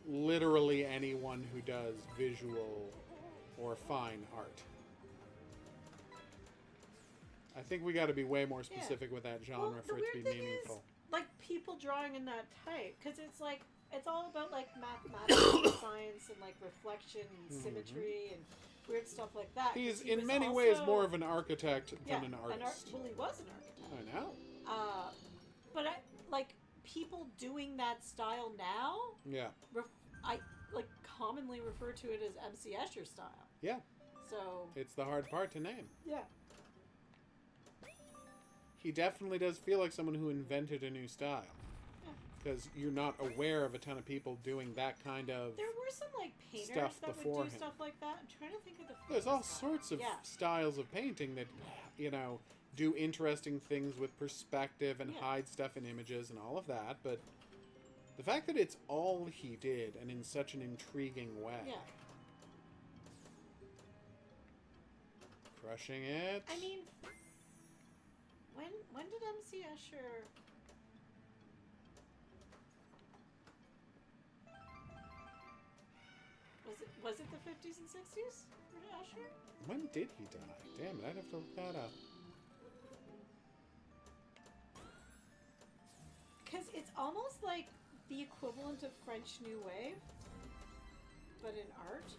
literally anyone who does visual or fine art. I think we got to be way more specific with that genre for it to be meaningful. Is, like, people drawing in that type, because it's like, it's all about, like, mathematics and science and, like, reflection and symmetry and weird stuff like that. He's, he in was many also, ways, more of an architect than an well, artist. Well, he was an architect. I know. But, people doing that style now, Yeah. I, like, commonly refer to it as MC Escher style. Yeah. So... It's the hard part to name. Yeah. He definitely does feel like someone who invented a new style. Because you're not aware of a ton of people doing that kind of... There were some, like, painters stuff that before would do him. stuff like that. I'm trying to think of the... There's all famous sorts of yeah. styles of painting that, you know, do interesting things with perspective and Yeah. hide stuff in images and all of that, but the fact that it's all he did and in such an intriguing way. Yeah. Crushing it. I mean, when did MC Escher... Was it the 50s and 60s for Escher? When did he die? Damn it, I'd have to look that up. Because it's almost like the equivalent of French New Wave, but in art.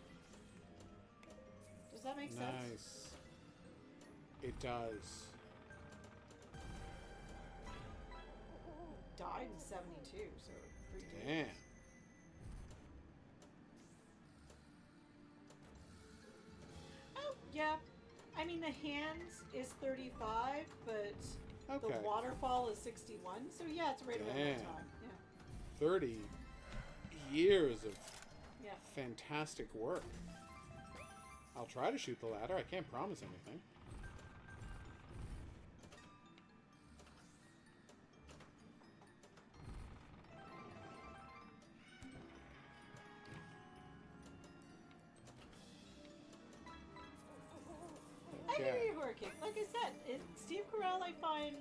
Does that make sense? Nice. It does. Died in 72, so pretty Damn. Oh, yeah. I mean, the hands is 35, but Okay. the waterfall is 61, so yeah, it's right around that Damn. time. Yeah. 30 years of Yeah. fantastic work. I'll try to shoot the ladder. I can't promise anything. I hear Okay. you working. Like I said, Steve Carell I find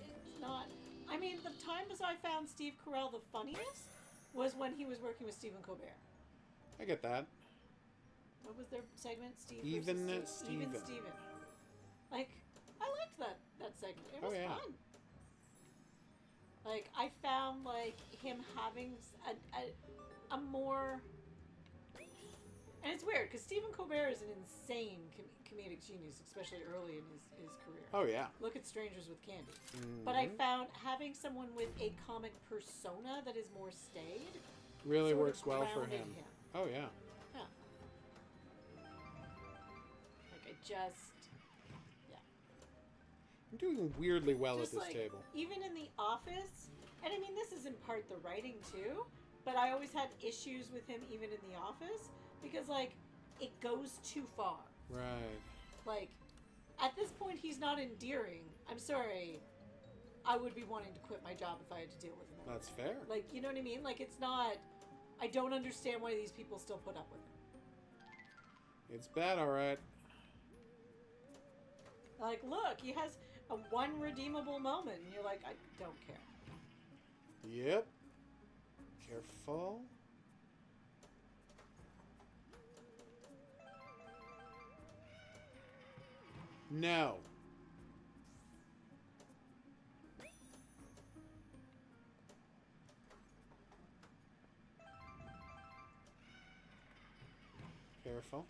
it's not... I mean, the times I found Steve Carell the funniest was when he was working with Stephen Colbert. I get that. What was their segment? Steve Even versus Steven. Even Steven. Like, I liked that segment. It was Oh, yeah. fun. Like, I found, like, him having a more... And it's weird, because Stephen Colbert is an insane comedic genius, especially early in his career. Oh, yeah. Look at Strangers with Candy. Mhm. But I found having someone with a comic persona that is more staid Really sort of works well for grounded him. Oh, yeah. Yeah. Like, I just... I'm doing weirdly well Just at this like, table. even in The Office, and I mean, this is in part the writing too, but I always had issues with him even in The Office, because, like, it goes too far. Right. Like, at this point, he's not endearing. I'm sorry. I would be wanting to quit my job if I had to deal with him. every That's day. fair. Like, you know what I mean? Like, it's not... I don't understand why these people still put up with him. It's bad, all right. Like, look, he has a one redeemable moment, and you're like, I don't care. Yep. Careful. No. Careful.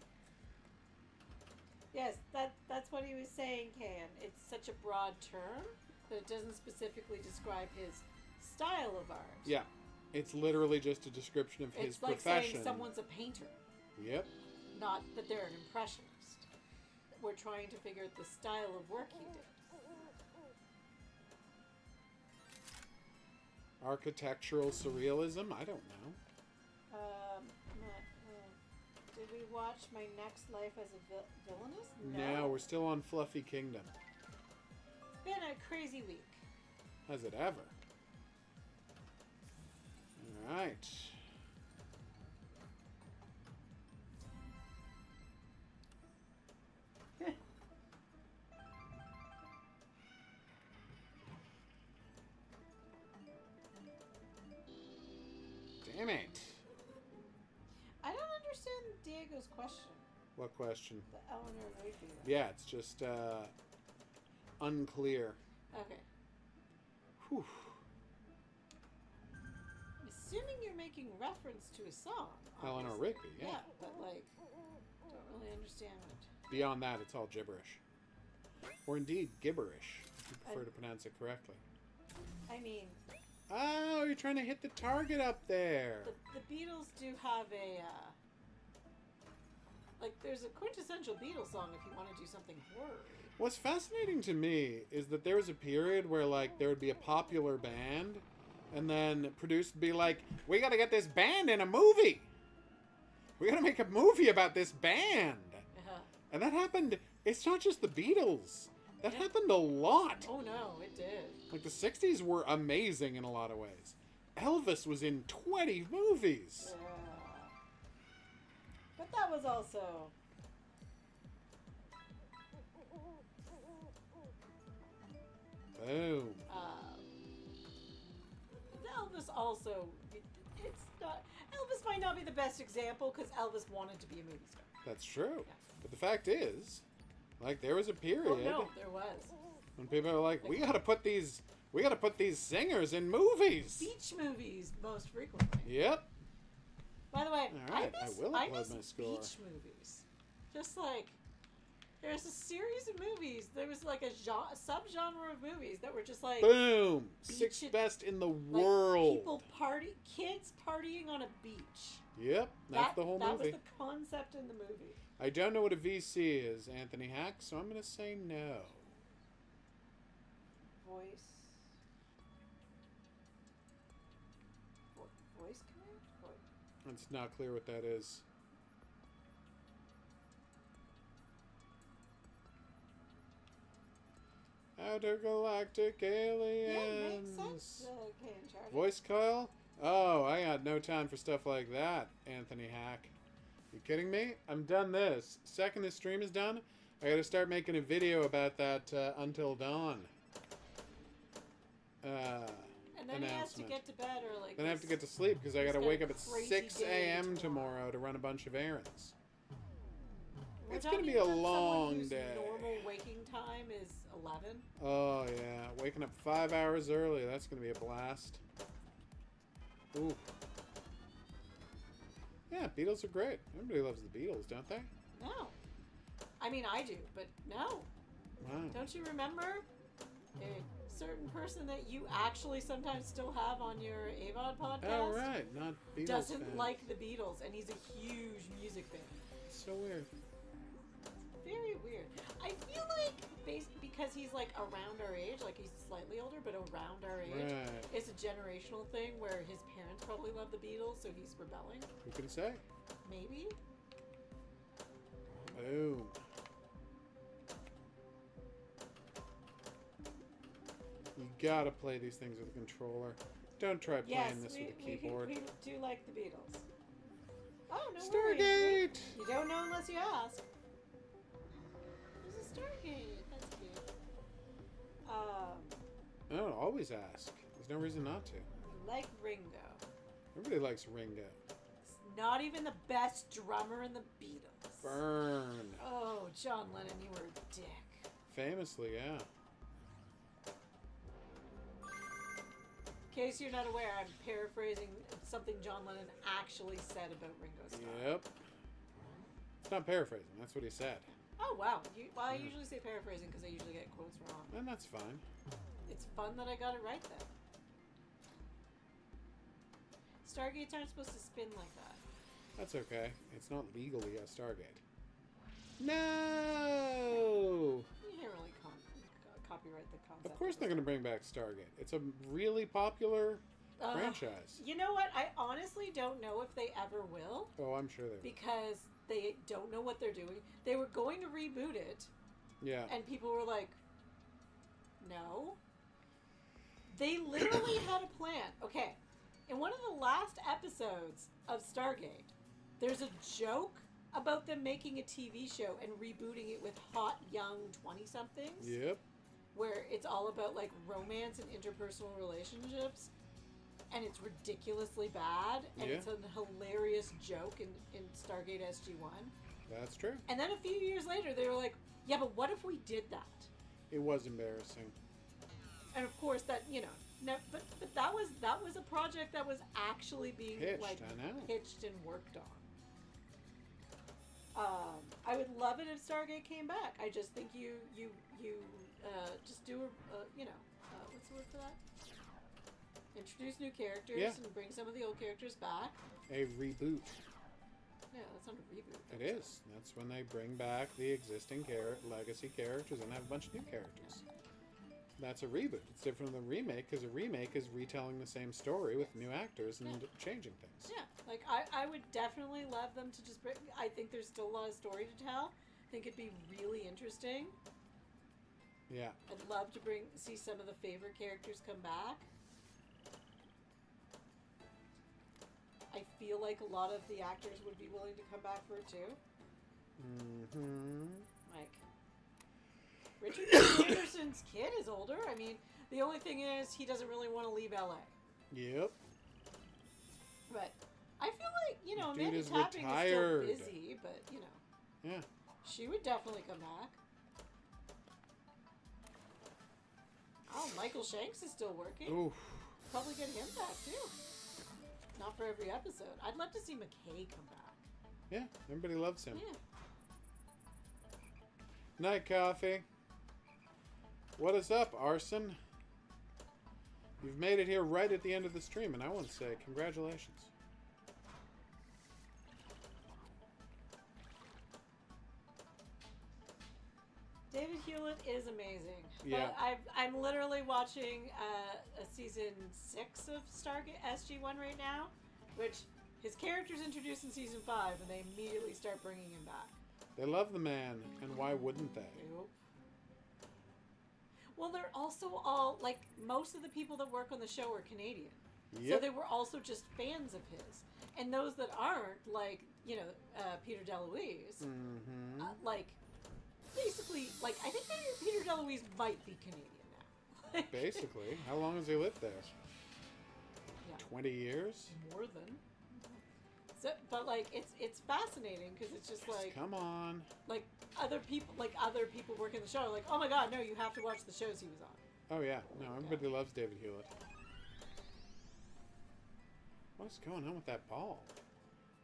Yes, that's what he was saying, Can. It's such a broad term that it doesn't specifically describe his style of art. Yeah. It's literally just a description of his It's like profession. saying someone's a painter, Yep. not that they're an impressionist. We're trying to figure out the style of work he did. Architectural surrealism? I don't know. Did we watch My Next Life as a Villainous? No, we're still on Fluffy Kingdom. It's been a crazy week. Has it ever? Alright. Damn it. I don't understand Diego's question. What question? The Eleanor Rigby one. Yeah, it's just unclear. Okay. Whew. Assuming you're making reference to a song. Eleanor obviously. Rigby, yeah. But like, don't really understand it. Beyond that, it's all gibberish. Or indeed, gibberish, if you prefer to pronounce it correctly. I mean, Oh, you're trying to hit the target up there. the Beatles do have a there's a quintessential Beatles song if you want to do something horror. What's fascinating to me is that there was a period where, like, there would be a popular band, and then producers would be like, we gotta get this band in a movie! We gotta make a movie about this band! And that happened, it's not just the Beatles. That happened a lot. Oh no, it did. Like, the 60s were amazing in a lot of ways. Elvis was in 20 movies. Yeah. But that was also... Boom. Elvis also... It's not... Elvis might not be the best example because Elvis wanted to be a movie star. That's true. Yeah. But the fact is, like, there was a period Oh no, there was. when people are like, we gotta put these singers in movies. Beach movies, most frequently. Yep. By the way, All right, I will I upload miss my score. beach movies. Just like, there's a series of movies. There was like a subgenre of movies that were just like... Boom! Beach Sixth best in the like world. Kids partying on a beach. Yep, that's the whole That movie. was the concept in the movie. I don't know what a VC is, Anthony Hack, so I'm gonna say no. Voice command? It's not clear what that is. Outer galactic aliens. Yeah, it makes sense. Okay, Uncharted. Voice coil? Oh, I got no time for stuff like that, Anthony Hack. You kidding me? I'm done this. Second this stream is done, I gotta start making a video about that Until Dawn And then he has to announcement. get to bed early. Then I have to get to sleep because I gotta got wake a up at crazy 6 day a.m. tomorrow. tomorrow to run a bunch of errands. We're It's gonna talking be a about someone long whose day. Normal waking time is 11. Oh, yeah. Waking up 5 hours early. That's going to be a blast. Ooh. Yeah, Beatles are great. Everybody loves the Beatles, don't they? No. I mean, I do, but no. Wow. Don't you remember a certain person that you actually sometimes still have on your AVOD podcast? Oh, right. Not Beatles Doesn't fans. like the Beatles, and he's a huge music fan. So weird. Very weird. I feel like because he's like around our age, like he's slightly older, but around our age, Right. it's a generational thing where his parents probably love the Beatles, so he's rebelling. Who can say? Maybe. Boom. You gotta play these things with a controller. Don't try playing Yes, this with a keyboard. we do like the Beatles. Oh, no Stargate! worries. You don't know unless you ask. There's a Stargate. That's cute. I don't always ask. There's no reason not to. You like Ringo. Everybody likes Ringo. It's not even the best drummer in the Beatles. Burn. Oh, John Lennon, you were a dick. Famously, yeah. In case you're not aware, I'm paraphrasing something John Lennon actually said about Ringo Starr. Yep. It's not paraphrasing. That's what he said. Oh, wow. I usually say paraphrasing because I usually get quotes wrong. And that's fine. It's fun that I got it right then. Stargates aren't supposed to spin like that. That's okay. It's not legally a Stargate. No! You can't really copyright the concept. Of course they're going to bring back Stargate. It's a really popular franchise. You know what? I honestly don't know if they ever will. Oh, I'm sure they will. Because they don't know what they're doing. They were going to reboot it. Yeah. And people were like, no. They literally had a plan. Okay. In one of the last episodes of Stargate, there's a joke about them making a TV show and rebooting it with hot, young 20-somethings. Yep. Where it's all about, like, romance and interpersonal relationships. And it's ridiculously bad. And Yeah. it's a hilarious joke in Stargate SG-1. That's true. And then a few years later, they were like, yeah, but what if we did that? It was embarrassing. And of course, that, you know, no, but that was a project that was actually being Pitched, I know. pitched and worked on. I would love it if Stargate came back. I just think you just do what's the word for that? Introduce new characters Yeah. and bring some of the old characters back. A reboot. Yeah, that's not a reboot. It is. That's when they bring back the existing legacy characters and have a bunch of new characters. That's a reboot. It's different than a remake, because a remake is retelling the same story with new actors and changing things. Yeah, like I would definitely love them to just bring... I think there's still a lot of story to tell. I think it'd be really interesting. Yeah. I'd love to see some of the favorite characters come back. I feel like a lot of the actors would be willing to come back for it too. Mm-hmm. Like, Richard Anderson's kid is older. I mean, the only thing is he doesn't really want to leave LA. Yep. But I feel like, you know, Dude Amanda is Tapping retired. is still busy, but, you know. Yeah. She would definitely come back. Oh, Michael Shanks is still working. Oof. Probably get him back, too. Not for every episode. I'd love to see McKay come back. Yeah, everybody loves him. Yeah. Night, Coffee. What is up, Arson? You've made it here right at the end of the stream, and I want to say congratulations. David Hewlett is amazing. Yeah. But I'm literally watching a season 6 of Stargate SG-1 right now, which his character's introduced in season 5, and they immediately start bringing him back. They love the man, and why wouldn't they? Nope. Well, they're also all, like, most of the people that work on the show are Canadian. Yep. So they were also just fans of his. And those that aren't, like, you know, Peter DeLuise, Mm-hmm. like, basically, like, I think Peter DeLuise might be Canadian now. Basically. How long has he lived there? Yeah. 20 years? More than. So, but, like, it's fascinating, because it's just like... Come on. Like, other people working the show are like, oh my god, no, you have to watch the shows he was on. Oh, yeah. No, everybody loves David Hewlett. What's going on with that ball?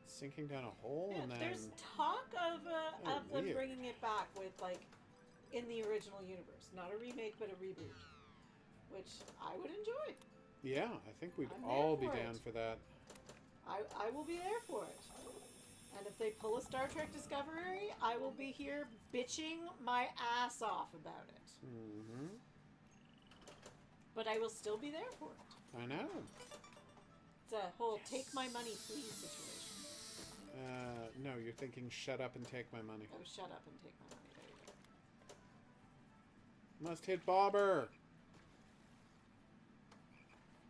Sinking down a hole Yeah, and then... there's talk of them weird. bringing it back with, like, in the original universe. Not a remake, but a reboot. Which I would enjoy. Yeah, I think we'd I'm there all be for down it. for that. I will be there for it. And if they pull a Star Trek Discovery, I will be here bitching my ass off about it. Mm-hmm. But I will still be there for it. I know. It's a whole take my money please situation. No, you're thinking shut up and take my money. Oh, shut up and take my money. There you go. Must hit Bobber.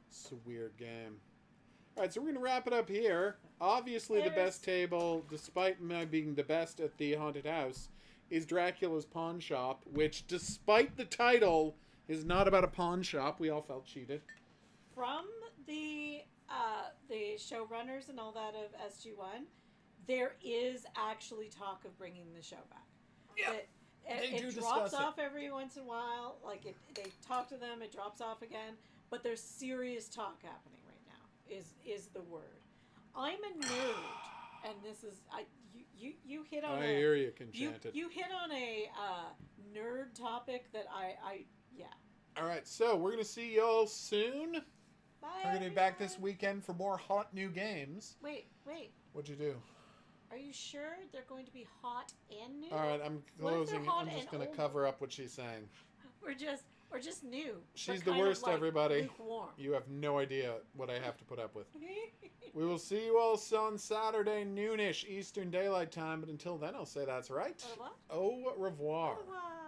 It's a weird game. Alright, so we're going to wrap it up here. Obviously, the best table, despite my being the best at the haunted house, is Dracula's Pawn Shop, which, despite the title, is not about a pawn shop. We all felt cheated. From the showrunners and all that of SG-1, there is actually talk of bringing the show back. Yeah, It drops off every once in a while. Like, they talk to them, it drops off again. But there's serious talk happening right now, is the word. I'm a nerd, and this is... You hit on I hear you, Enchanted. You hit on a nerd topic that yeah. Alright, so we're going to see y'all soon. Bye, We're going to be back everyone. this weekend for more hot new games. Wait. What'd you do? Are you sure they're going to be hot and new? Alright, I'm What if they're closing. hot I'm just and going to old? cover up what she's saying. Or just new. She's but the kind of worst, like everybody. lukewarm. You have no idea what I have to put up with. We will see you all on Saturday, noonish Eastern Daylight Time. But until then, I'll say that's right. Au revoir. Au revoir. Au revoir.